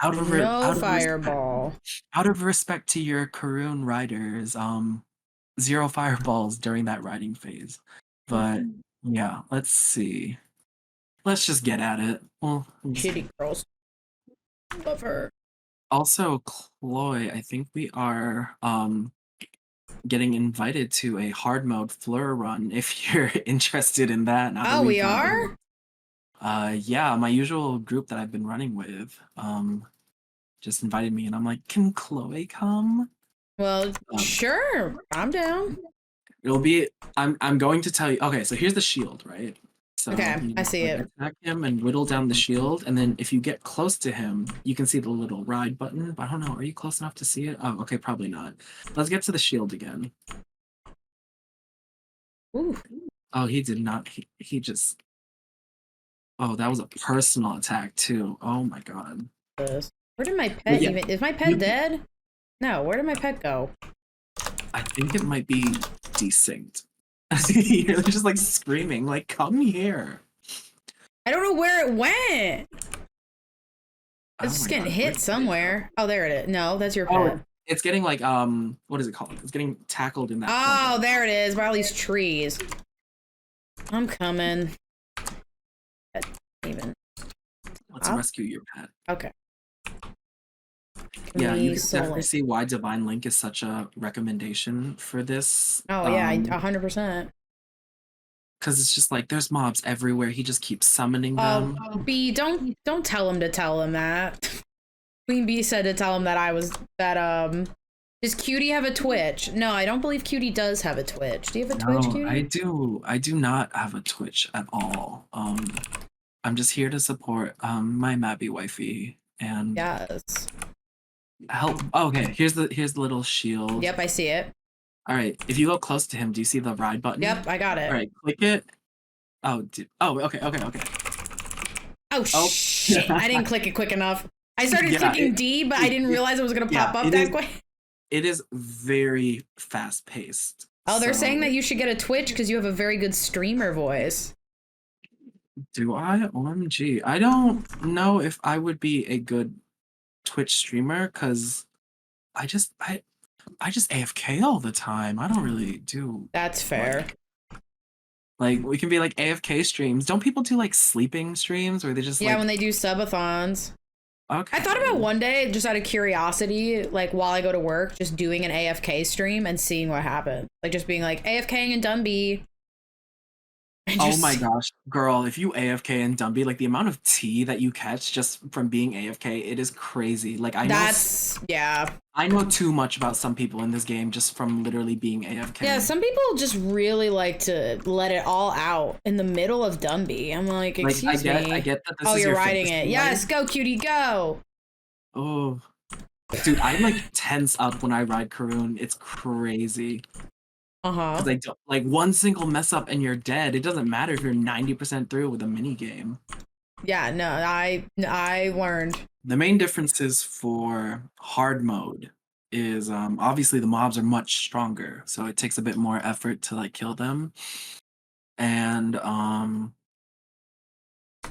No fireball. out of respect to your Karun riders, zero fireballs during that riding phase. But yeah, let's see. Let's just get at it. Well, Shitty girls. Love her. also, Chloe, I think we are getting invited to a hard mode Fleur run if you're interested in that. Oh, we are? Yeah, my usual group that I've been running with just invited me, and I'm like, can Chloe come? Well, sure. I'm down. It'll be I'm going to tell you. Okay, so here's the shield, right? So Okay, I see it. Attack him and whittle down the shield, and then if you get close to him, you can see the little ride button. But I don't know, are you close enough to see it? Oh, okay, probably not. Let's get to the shield again. Ooh. Oh, he did not. He just. Oh, that was a personal attack too. Oh my god. Where did my pet even? Is my pet dead? No. Where did my pet go? I think it might be desynced. You're just like screaming, like, come here. I don't know where it went. Oh It's just my getting god, hit where'd it go? somewhere. Oh, there it is. No, that's your Oh, pet. it's getting like what is it called? It's getting tackled in that Oh, corner. there it is, by all these trees. I'm coming. Even. Let's Oh, rescue your pet. okay. Yeah, you Me can definitely Solent. see why Divine Link is such a recommendation for this. Oh yeah, 100%. Because it's just like there's mobs everywhere. He just keeps summoning Oh, them. B, don't tell him to tell him that. Queen Bee said to tell him that I was that. Does Cutie have a Twitch? No, I don't believe Cutie does have a Twitch. Do you have a Twitch, No, I Cutie? do. I do not have a Twitch at all. I'm just here to support my Mabi wifey and Yes. help. Oh, okay, here's the little shield. Yep, I see it. All right, if you go close to him, do you see the ride button? Yep, I got All it. right, click it. Oh, okay. Oh Oh, shit! I didn't click it quick enough. I started yeah, clicking D, but I didn't realize it was gonna pop up it that is. quick. It is very fast paced. Oh, they're saying So, that you should get a Twitch because you have a very good streamer voice. do I? OMG, I don't know if I would be a good Twitch streamer because I just AFK all the time. I don't really do That's fair. like we can be like AFK streams. Don't people do like sleeping streams where they just Yeah, like when they do subathons. okay. I thought about one day, just out of curiosity, like while I go to work, just doing an AFK stream and seeing what happened. Like just being like AFKing in Dumby. And Oh just my gosh, girl, if you AFK in Dumby, like the amount of tea that you catch just from being AFK, it is crazy. Like that's yeah. I know too much about some people in this game just from literally being AFK. Yeah, some people just really like to let it all out in the middle of Dumby. I'm like, Like excuse I me. get that this Oh, is you're your riding fantasy it. life. Yes, go, cutie, go. Oh, dude, I like tense up when I ride Karoon. It's crazy. Uh-huh. Because I don't like one single mess up and you're dead. It doesn't matter if you're 90% through with a mini game. Yeah, no, I learned. The main differences for hard mode is obviously the mobs are much stronger, so it takes a bit more effort to like kill them. And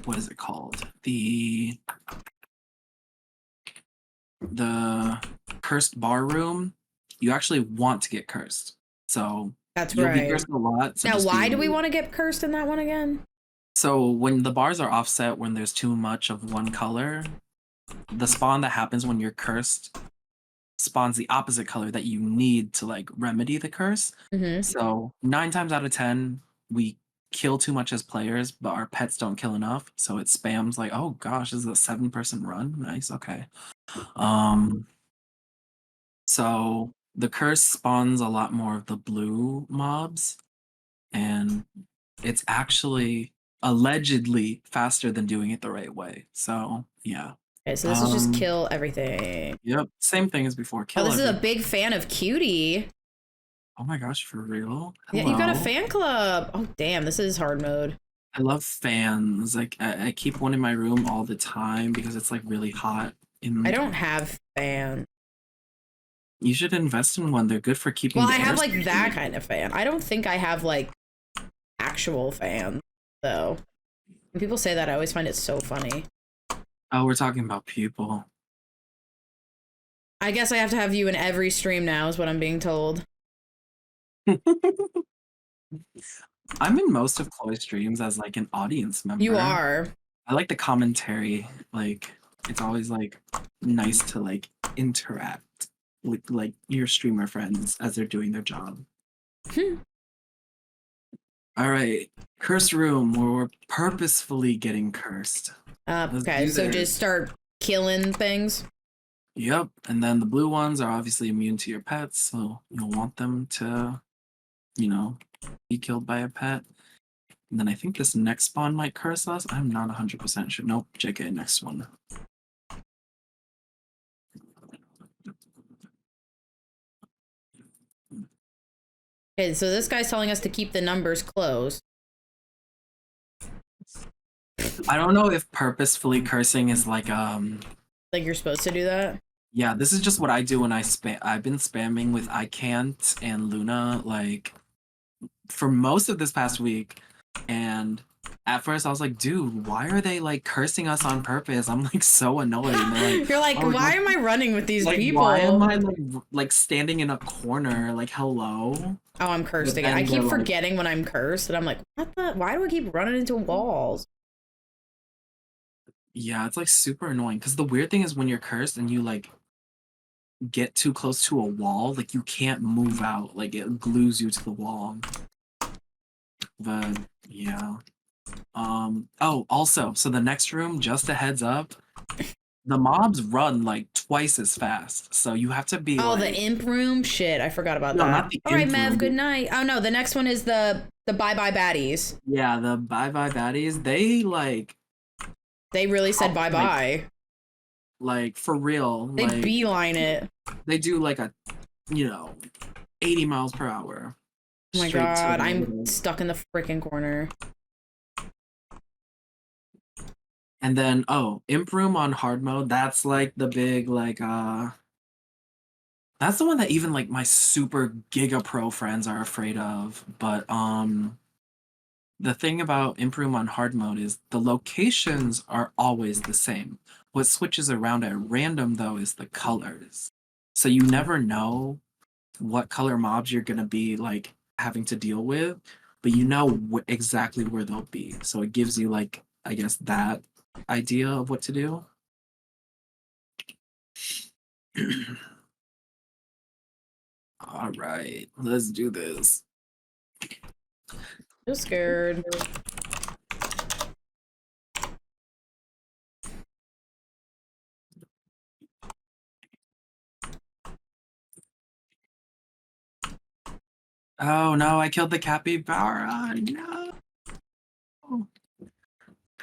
what is it called? The cursed bar room, you actually want to get cursed. So That's you'll be right. cursed a lot. So Now, just why be do we really. want to get cursed in that one again? So when the bars are offset, when there's too much of one color, the spawn that happens when you're cursed spawns the opposite color that you need to like remedy the curse. Mm-hmm. So 9 times out of 10, we kill too much as players, but our pets don't kill enough. So it spams like, oh gosh, this is a 7-person run. Nice, okay. Um, so the curse spawns a lot more of the blue mobs, and it's actually allegedly faster than doing it the right way. So yeah. Okay, so this is just kill everything. Yep, same thing as before. Oh, Kill this is a everything. big fan of Cutie. Oh my gosh, for real? Yeah, you got a Hello. fan club. Oh, damn, this is hard mode. I love fans. Like I keep one in my room all the time because it's like really hot. I don't have fan. You should invest in one. They're good for keeping Well, the I air have like circulating. that kind of fan. I don't think I have like actual fans, though. When people say that, I always find it so funny. Oh, we're talking about people. I guess I have to have you in every stream now, is what I'm being told. I'm in most of Chloe's streams as like an audience member. You are. I like the commentary. Like it's always like nice to like interact with like your streamer friends as they're doing their job. All right, curse room where we're purposefully getting cursed. Okay, so just start killing things. Yep, and then the blue ones are obviously immune to your pets, so you'll want them to, you know, be killed by a pet. And then I think this next spawn might curse us. I'm not 100% sure. Nope, JK, next one. Okay, so this guy's telling us to keep the numbers close. I don't know if purposefully cursing is like Like you're supposed to do that? Yeah, this is just what I do when I spam. I've been spamming with I can't and Luna like for most of this past week, and at first I was like, dude, why are they like cursing us on purpose? I'm like so annoyed. And they're like, You're like, oh, why am I running with these why am people? I like standing in a corner? Like, hello. Oh, I'm cursed But again. I then they're keep like, forgetting when I'm cursed, and I'm like, what the? Why do I keep running into walls? yeah, it's like super annoying. Because the weird thing is when you're cursed and you like get too close to a wall, like you can't move out. Like it glues you to the wall. But yeah. Oh, also, so the next room, just a heads up, the mobs run like twice as fast. So you have to be Oh, the like, imp room? Shit, I forgot about no, that. not the All right, imp Mev, room. good night. Oh no, the next one is the bye-bye baddies. Yeah, the bye bye baddies, they They really said like bye-bye. for real, They like beeline it. they do like a you know 80 miles per hour Oh my straight to god, the I'm little. stuck in the freaking corner. And then imp room on hard mode, that's like the big that's the one that even like my super giga pro friends are afraid of. But the thing about imp room on hard mode is the locations are always the same. What switches around at random though is the colors. So you never know what color mobs you're gonna be like having to deal with, but you know exactly where they'll be. So it gives you like I guess that idea of what to do. All right, let's do this. So scared. Oh no, I killed the capybara. No.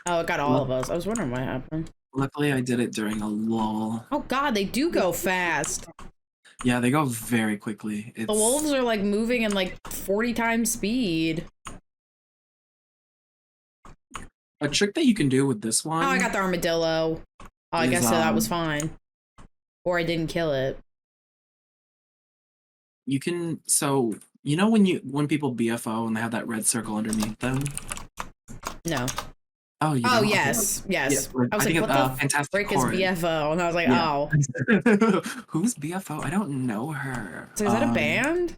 Oh, it got all of Luck- us. I was wondering what happened. Luckily, I did it during a lull. Oh god, they do go fast. Yeah, they go very quickly. The It's wolves are like moving in like 40 times speed. a trick that you can do with this Oh, I one got the armadillo. Oh, I is guess so that was fine. Or I didn't kill it. you can when people BFO and they have that red circle underneath them. No. Oh, you Oh, know? Okay. yes. Yeah, Yes. I was I like, think it's what the Fantastic frick is Chorus. BFO? And I was like, Yeah. oh. Who's BFO? I don't know her. So is that a band?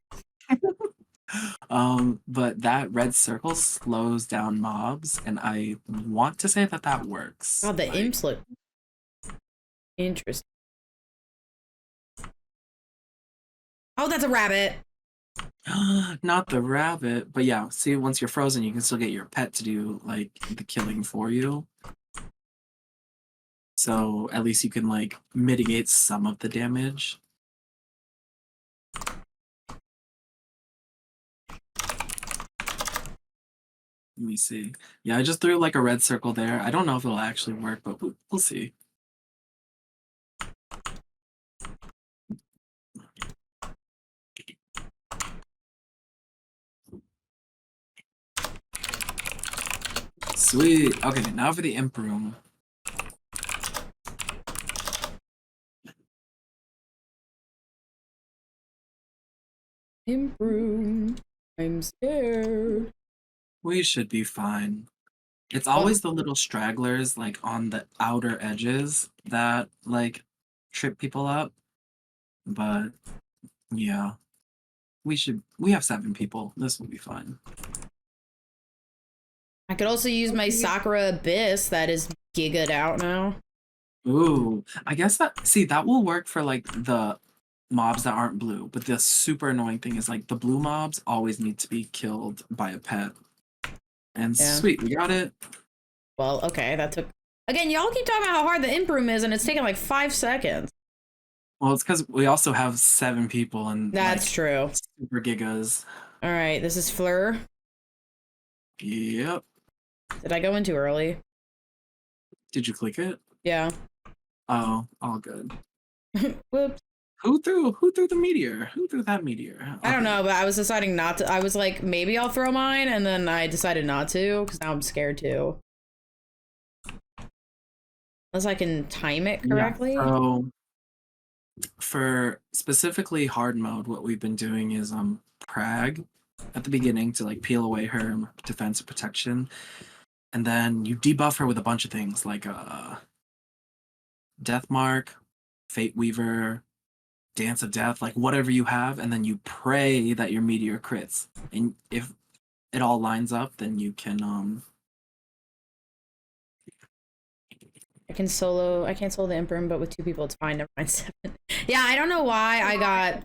But that red circle slows down mobs, and I want to say that that works. Oh, the Like, imps look interesting. Oh, that's a rabbit. not the rabbit, but yeah. See, once you're frozen, you can still get your pet to do like the killing for you. So at least you can like mitigate some of the damage. Let me see. Yeah, I just threw like a red circle there. I don't know if it'll actually work, but we'll see. Sweet. Okay, now for the imp room. Imp room. I'm scared. We should be fine. It's Well, always the little stragglers like on the outer edges that like trip people up. But yeah, we have 7 people. This will be fine. I could also use my Sakura Abyss that is gigaed out now. Ooh, I guess that will work for like the mobs that aren't blue, but the super annoying thing is like the blue mobs always need to be killed by a pet. And Yeah. sweet, we got it. Well, okay, that took... Again, y'all keep talking about how hard the imp room is, and it's taking like 5 seconds. Well, it's because we also have 7 people and That's like true. super gigas. All right, this is Fleur. Yep. Did I go in too early? Did you click it? Yeah. Oh, all good. Whoops. Who threw the meteor? Who threw that meteor? I don't Okay. know, but I was deciding not to. I was like, maybe I'll throw mine, and then I decided not to, because now I'm scared too. Unless I can time it correctly. Yeah, so For specifically hard mode, what we've been doing is Prag at the beginning to like peel away her defense and protection, and then you debuff her with a bunch of things like Death Mark, Fate Weaver, Dance of Death, like whatever you have, and then you pray that your meteor crits. And if it all lines up, then you can I can't solo the Emperor, but with 2 people it's fine. Never mind 7. Yeah, I don't know why I got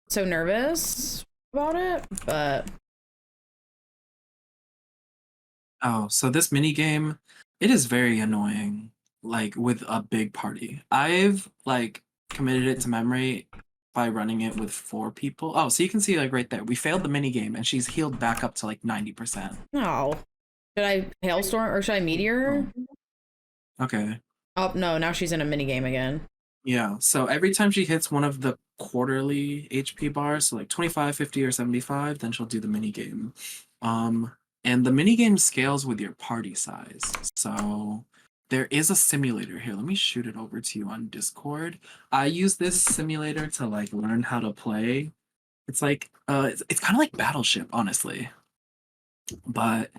so nervous about it, but oh, so this mini game, it is very annoying, like with a big party. I've like committed it to memory by running it with 4 people. Oh, so you can see like right there, we failed the mini game and she's healed back up to like 90%. no. Should I Hailstorm or should I Meteor? Okay. Oh, no, now she's in a mini game again. Yeah, so every time she hits one of the quarterly HP bars, so like 25, 50, or 75, then she'll do the mini game. And the mini game scales with your party size. So there is a simulator here. Let me shoot it over to you on Discord. I use this simulator to like learn how to play. It's like it's kind of like Battleship, honestly. But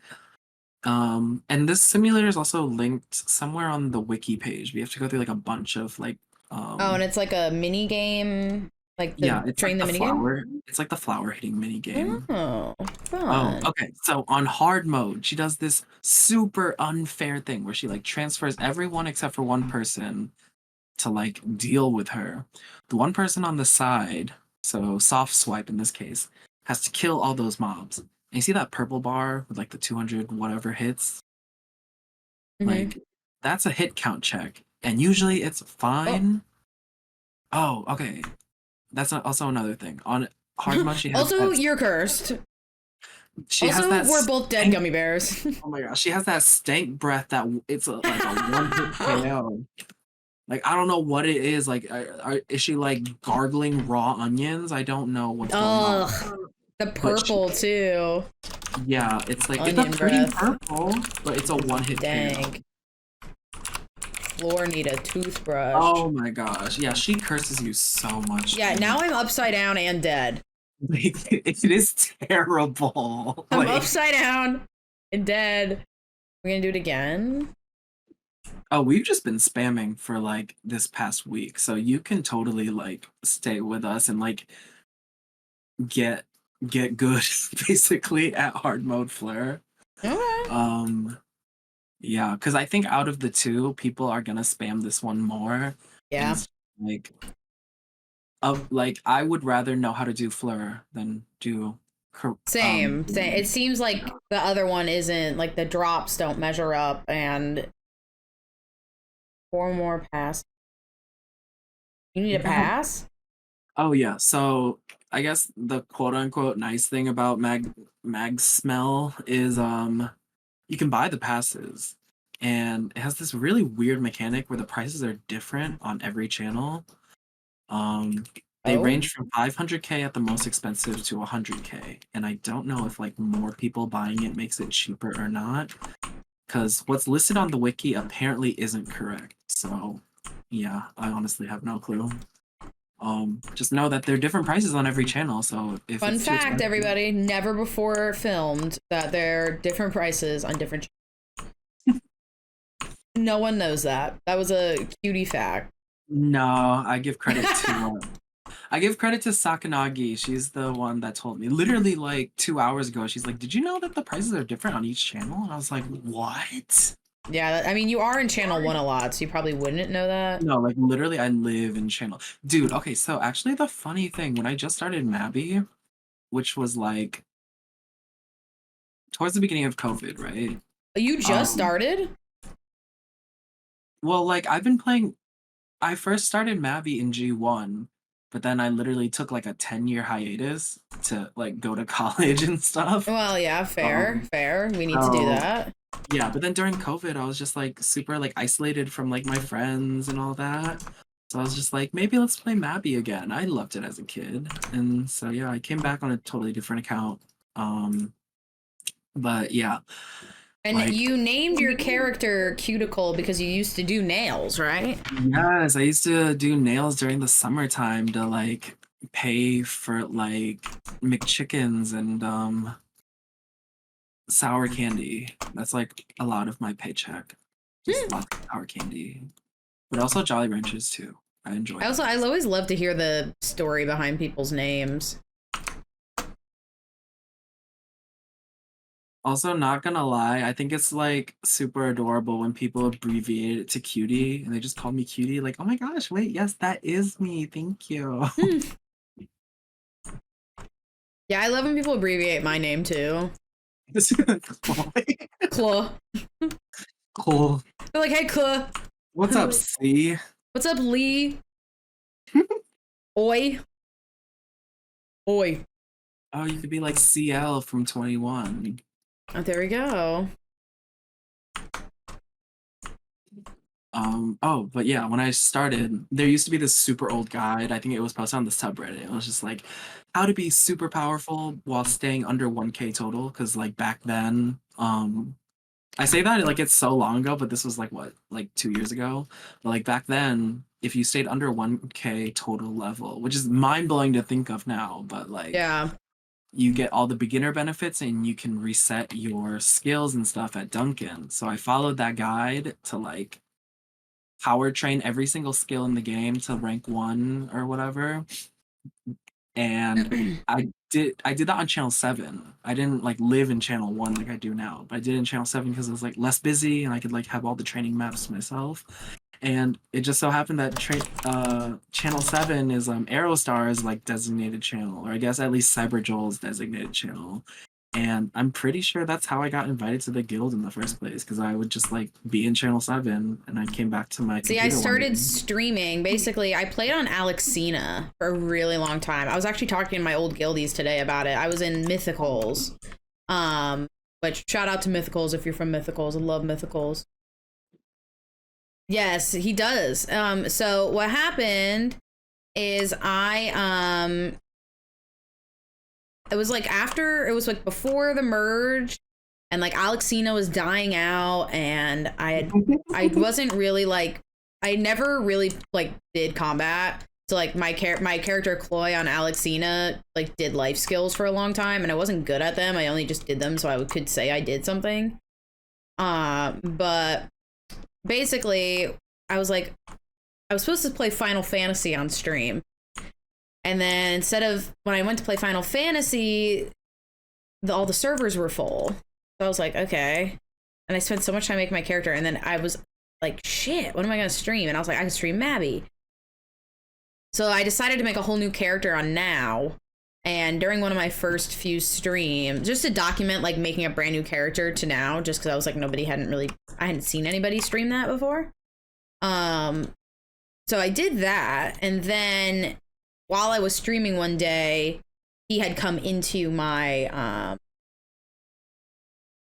and this simulator is also linked somewhere on the wiki page. We have to go through like a bunch of like Oh, and it's like a mini game, like the yeah, it's train like the the mini game. flower. It's like the flower hitting mini game. Oh, Oh, fun. okay. So on hard mode, she does this super unfair thing where she like transfers everyone except for one person to like deal with her. The one person on the side, so soft swipe in this case, has to kill all those mobs. And you see that purple bar with like the 200 whatever hits? Like that's a hit count check. And usually it's Oh, fine. Oh, okay. That's also another thing. On hard mode, she has also that. you're cursed. She has Also, that. we're both dead stank- gummy bears. Oh my gosh, she has that stank breath that it's like a one hit KO. Like I don't know what it is. Like, is she like gargling raw onions? I don't know what's going on. Ugh, the But she, purple too. yeah, it's like it's a Onion pretty breath. purple, but it's a one hit KO. Dang. Floor need a toothbrush. Oh my gosh, yeah, she curses you so much. Yeah, now I'm upside down and dead. It is terrible. I'm Like, upside down and dead. We're gonna do it again. oh, we've just been spamming for like this past week, so you can totally like stay with us and like get good basically at hard mode flare. Okay. Yeah, because I think out of the two, people are gonna spam this one more. And Yeah. it's like like I would rather know how to do flare than do Same. It seems like the other one isn't like the drops don't measure up, and 4 more pass. You need a pass? Oh yeah, so I guess the quote unquote nice thing about Mag Mell is you can buy the passes, and it has this really weird mechanic where the prices are different on every channel. They Oh. range from 500k at the most expensive to 100k, and I don't know if like more people buying it makes it cheaper or not, because what's listed on the wiki apparently isn't correct. So yeah, I honestly have no clue. Just know that there are different prices on every channel, so if Fun it's too fact, expensive- everybody, never before filmed that there are different prices on different No one knows that. That was a cutie fact. No, I give credit to Sakanagi. She's the one that told me. Literally like 2 hours ago, she's like, "Did you know that the prices are different on each channel?" And I was like, "What?" Yeah, I mean, you are in channel 1 a lot, so you probably wouldn't know that. No, like literally, I live in channel. Dude, okay, so actually, the funny thing when I just started Mabi, which was like towards the beginning of COVID, right? You just started? Well, like I've been playing. I first started Mabi in G1, but then I literally took like a 10-year hiatus to like go to college and stuff. Well, yeah, fair. We need to do so- that. Yeah, but then during COVID, I was just like super like isolated from like my friends and all that. So I was just like, maybe let's play Mabi again. I loved it as a kid. And so yeah, I came back on a totally different account. But yeah. And Like, you named your character Cuticle because you used to do nails, right? yes, I used to do nails during the summertime to like pay for like McChickens and sour candy. That's like a lot of my paycheck. Just lots of sour candy. But also Jolly Ranchers too. I enjoy I those. always love to hear the story behind people's names. Also, not gonna lie, I think it's like super adorable when people abbreviate it to cutie and they just call me cutie. Like, oh my gosh, wait, yes, that is me. Thank you. Yeah, I love when people abbreviate my name too. Chloe. Claw. Cool. They're like, hey, Claw. What's up, C? What's up, Lee? Oi. Oi. Oh, you could be like CL from 21. Oh, there we go. Oh, but yeah, when I started, there used to be this super old guide. I think it was posted on the subreddit. It was just like how to be super powerful while staying under 1K total. Cause like back then, I say that like it's so long ago, but this was like what, like 2 years ago. But like back then, if you stayed under 1K total level, which is mind blowing to think of now, but like Yeah. you get all the beginner benefits and you can reset your skills and stuff at Duncan. So I followed that guide to like power train every single skill in the game to rank 1 or whatever. And I did that on channel 7. I didn't like live in channel 1 like I do now, but I did in channel 7 because it was like less busy and I could like have all the training maps myself. And it just so happened that channel 7 is Aerostar's like designated channel, or I guess at least Cyber Joel's designated channel. And I'm pretty sure that's how I got invited to the guild in the first place, because I would just like be in channel 7 and I came back to my See, I computer one started day. streaming. Basically, I played on Alexina for a really long time. I was actually talking to my old guildies today about it. I was in Mythicals. Which shout out to Mythicals if you're from Mythicals. I love Mythicals. Yes, he does. So what happened is it was like after, it was like before the merge, and like Alexina was dying out, and I wasn't really like, I never really like did combat. So like my character Chloe on Alexina like did life skills for a long time, and I wasn't good at them. I only just did them so I could say I did something. But basically I was like, I was supposed to play Final Fantasy on stream. And then instead of, when I went to play Final Fantasy, all the servers were full. So I was like, okay. And I spent so much time making my character, and then I was like, shit, what am I gonna stream? And I was like, I can stream Mabi. So I decided to make a whole new character on Now. And during one of my first few streams, just to document like making a brand new character to Now, just because I was like, I hadn't seen anybody stream that before. So I did that, and then while I was streaming one day, he had come into my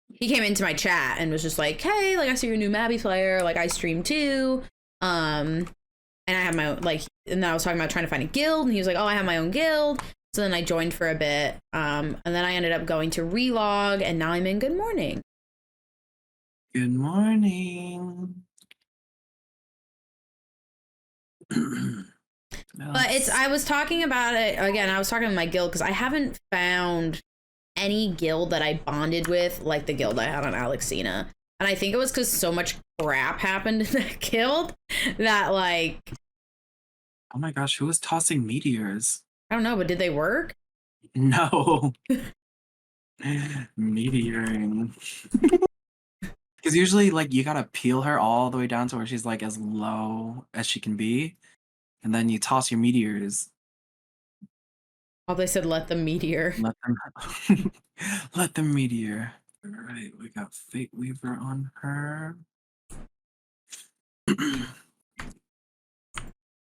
he came into my chat and was just like, hey, like I see you're a new Mabi player, like I stream too. And I have my like, and then I was talking about trying to find a guild, and he was like, oh, I have my own guild. So then I joined for a bit. And then I ended up going to Relog, and now I'm in Good Morning. Good morning. But I was talking about it again. I was talking to my guild because I haven't found any guild that I bonded with like the guild I had on Alexina. And I think it was because so much crap happened in that guild that like. Oh my gosh, who was tossing meteors? I don't know, but did they work? No. Meteoring. Because usually, like, you gotta peel her all the way down to where she's like as low as she can be, and then you toss your meteors. Oh, they said let the meteor. Let them, let them meteor. All right, we got Fate Weaver on her.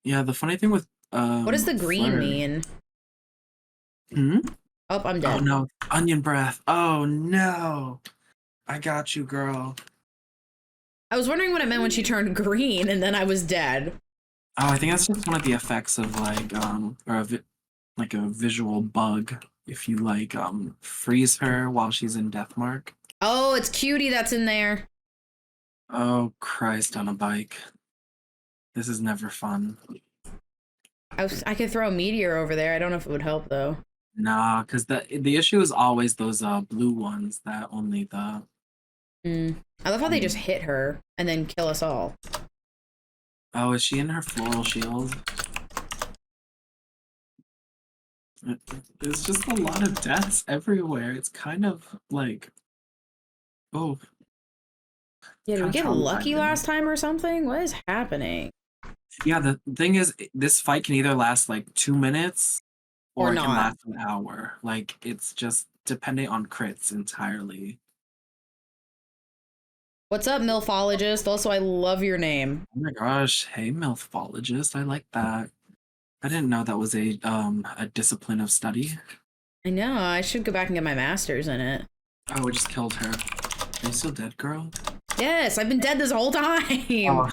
Yeah, the funny thing with What does the green Fleur- mean? Hmm? Oh, I'm Oh dead. no, onion breath. Oh no, I got you, girl. I was wondering what it meant when she turned green, and then I was dead. Oh, I think that's just one of the effects of like like a visual bug. If you like freeze her while she's in death mark. Oh, it's Cutie that's in there. Oh Christ, on a bike. This is never fun. I could throw a meteor over there. I don't know if it would help though. Nah, because the issue is always those blue ones that only the I love how they just hit her and then kill us all. Oh, is she in her floral shield? There's just a lot of deaths everywhere. It's kind of like, oh, Yeah, did we kind of get lucky traumatizing. last time or something? What is happening? Yeah, the thing is, this fight can either last like 2 minutes Or or it can not. last an hour. Like, it's just depending on crits entirely. What's up, MILFologist? Also, I love your name. Oh my gosh, hey, MILFologist, I like that. I didn't know that was a discipline of study. I know, I should go back and get my master's in it. Oh, we just killed her. Are you still dead, girl? Yes, I've been dead this whole time. Oh.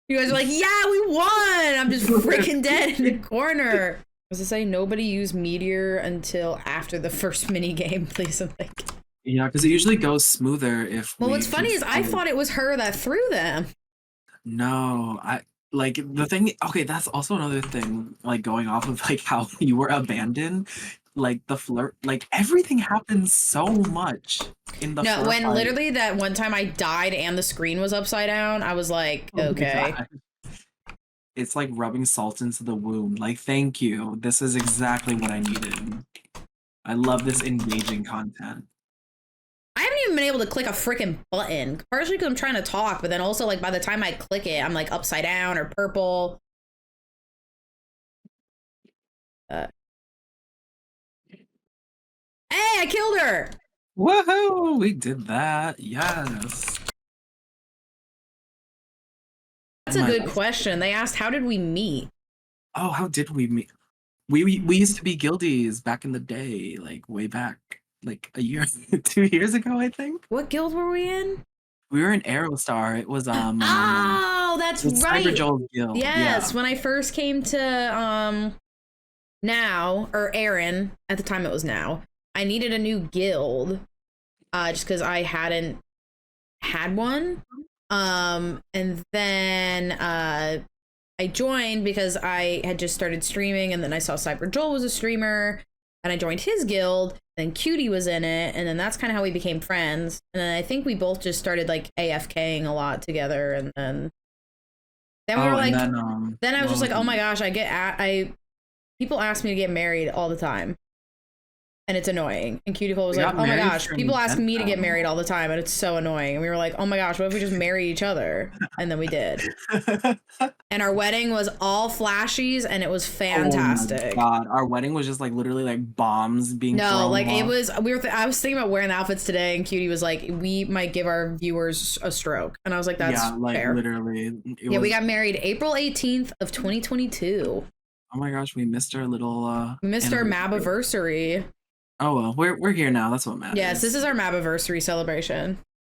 You guys are like, yeah, we won. I'm just freaking dead in the corner. I was to say, nobody used meteor until after the first mini game, please. I'm like, Yeah, because it usually goes smoother if well, we what's funny is I thought it was her that threw them. No, I like the thing. Okay, that's also another thing. Like going off of like how you were abandoned, like the flirt, like everything happens so much in the No, flirt when fight. literally that one time I died and the screen was upside down, I was like, Oh my okay. God. It's like rubbing salt into the wound. Like, thank you. This is exactly what I needed. I love this engaging content. I haven't even been able to click a freaking button. Partially because I'm trying to talk, but then also like by the time I click it, I'm like upside down or purple. Hey, I killed her! Woohoo! We did that. Yes. That's Oh a my good life. question. They asked, how did we meet? Oh, how did we meet? We used to be guildies back in the day, like way back, like a year, 2 years ago, I think. What guild were we in? We were in Aerostar. It was Oh, that's the Cyber right. Joel's guild. Yeah. Yes, when I first came to Now, or Aaron, at the time it was Now, I needed a new guild. Just because I hadn't had one. And then I joined because I had just started streaming, and then I saw Cyber Joel was a streamer, and I joined his guild. Then Cutie was in it, and then that's kind of how we became friends. And then I think we both just started like AFKing a lot together, and then we were like, then I was just like, oh my gosh, people ask me to get married all the time. And it's annoying. And Cuticle was like, oh my gosh, people ask me to get married all the time, and it's so annoying. And we were like, oh my gosh, what if we just marry each other? And then we did. And our wedding was all flashies, and it was fantastic. Oh my God, our wedding was just like literally like bombs being thrown like off. It was. I was thinking about wearing the outfits today, and Cutie was like, we might give our viewers a stroke, and I was like, that's fair. Literally. We got married April 18th of 2022. Oh my gosh, we missed our little. We missed our Mabiversary. Oh well, we're here now. That's what matters. Yes, this is our Mabiversary celebration.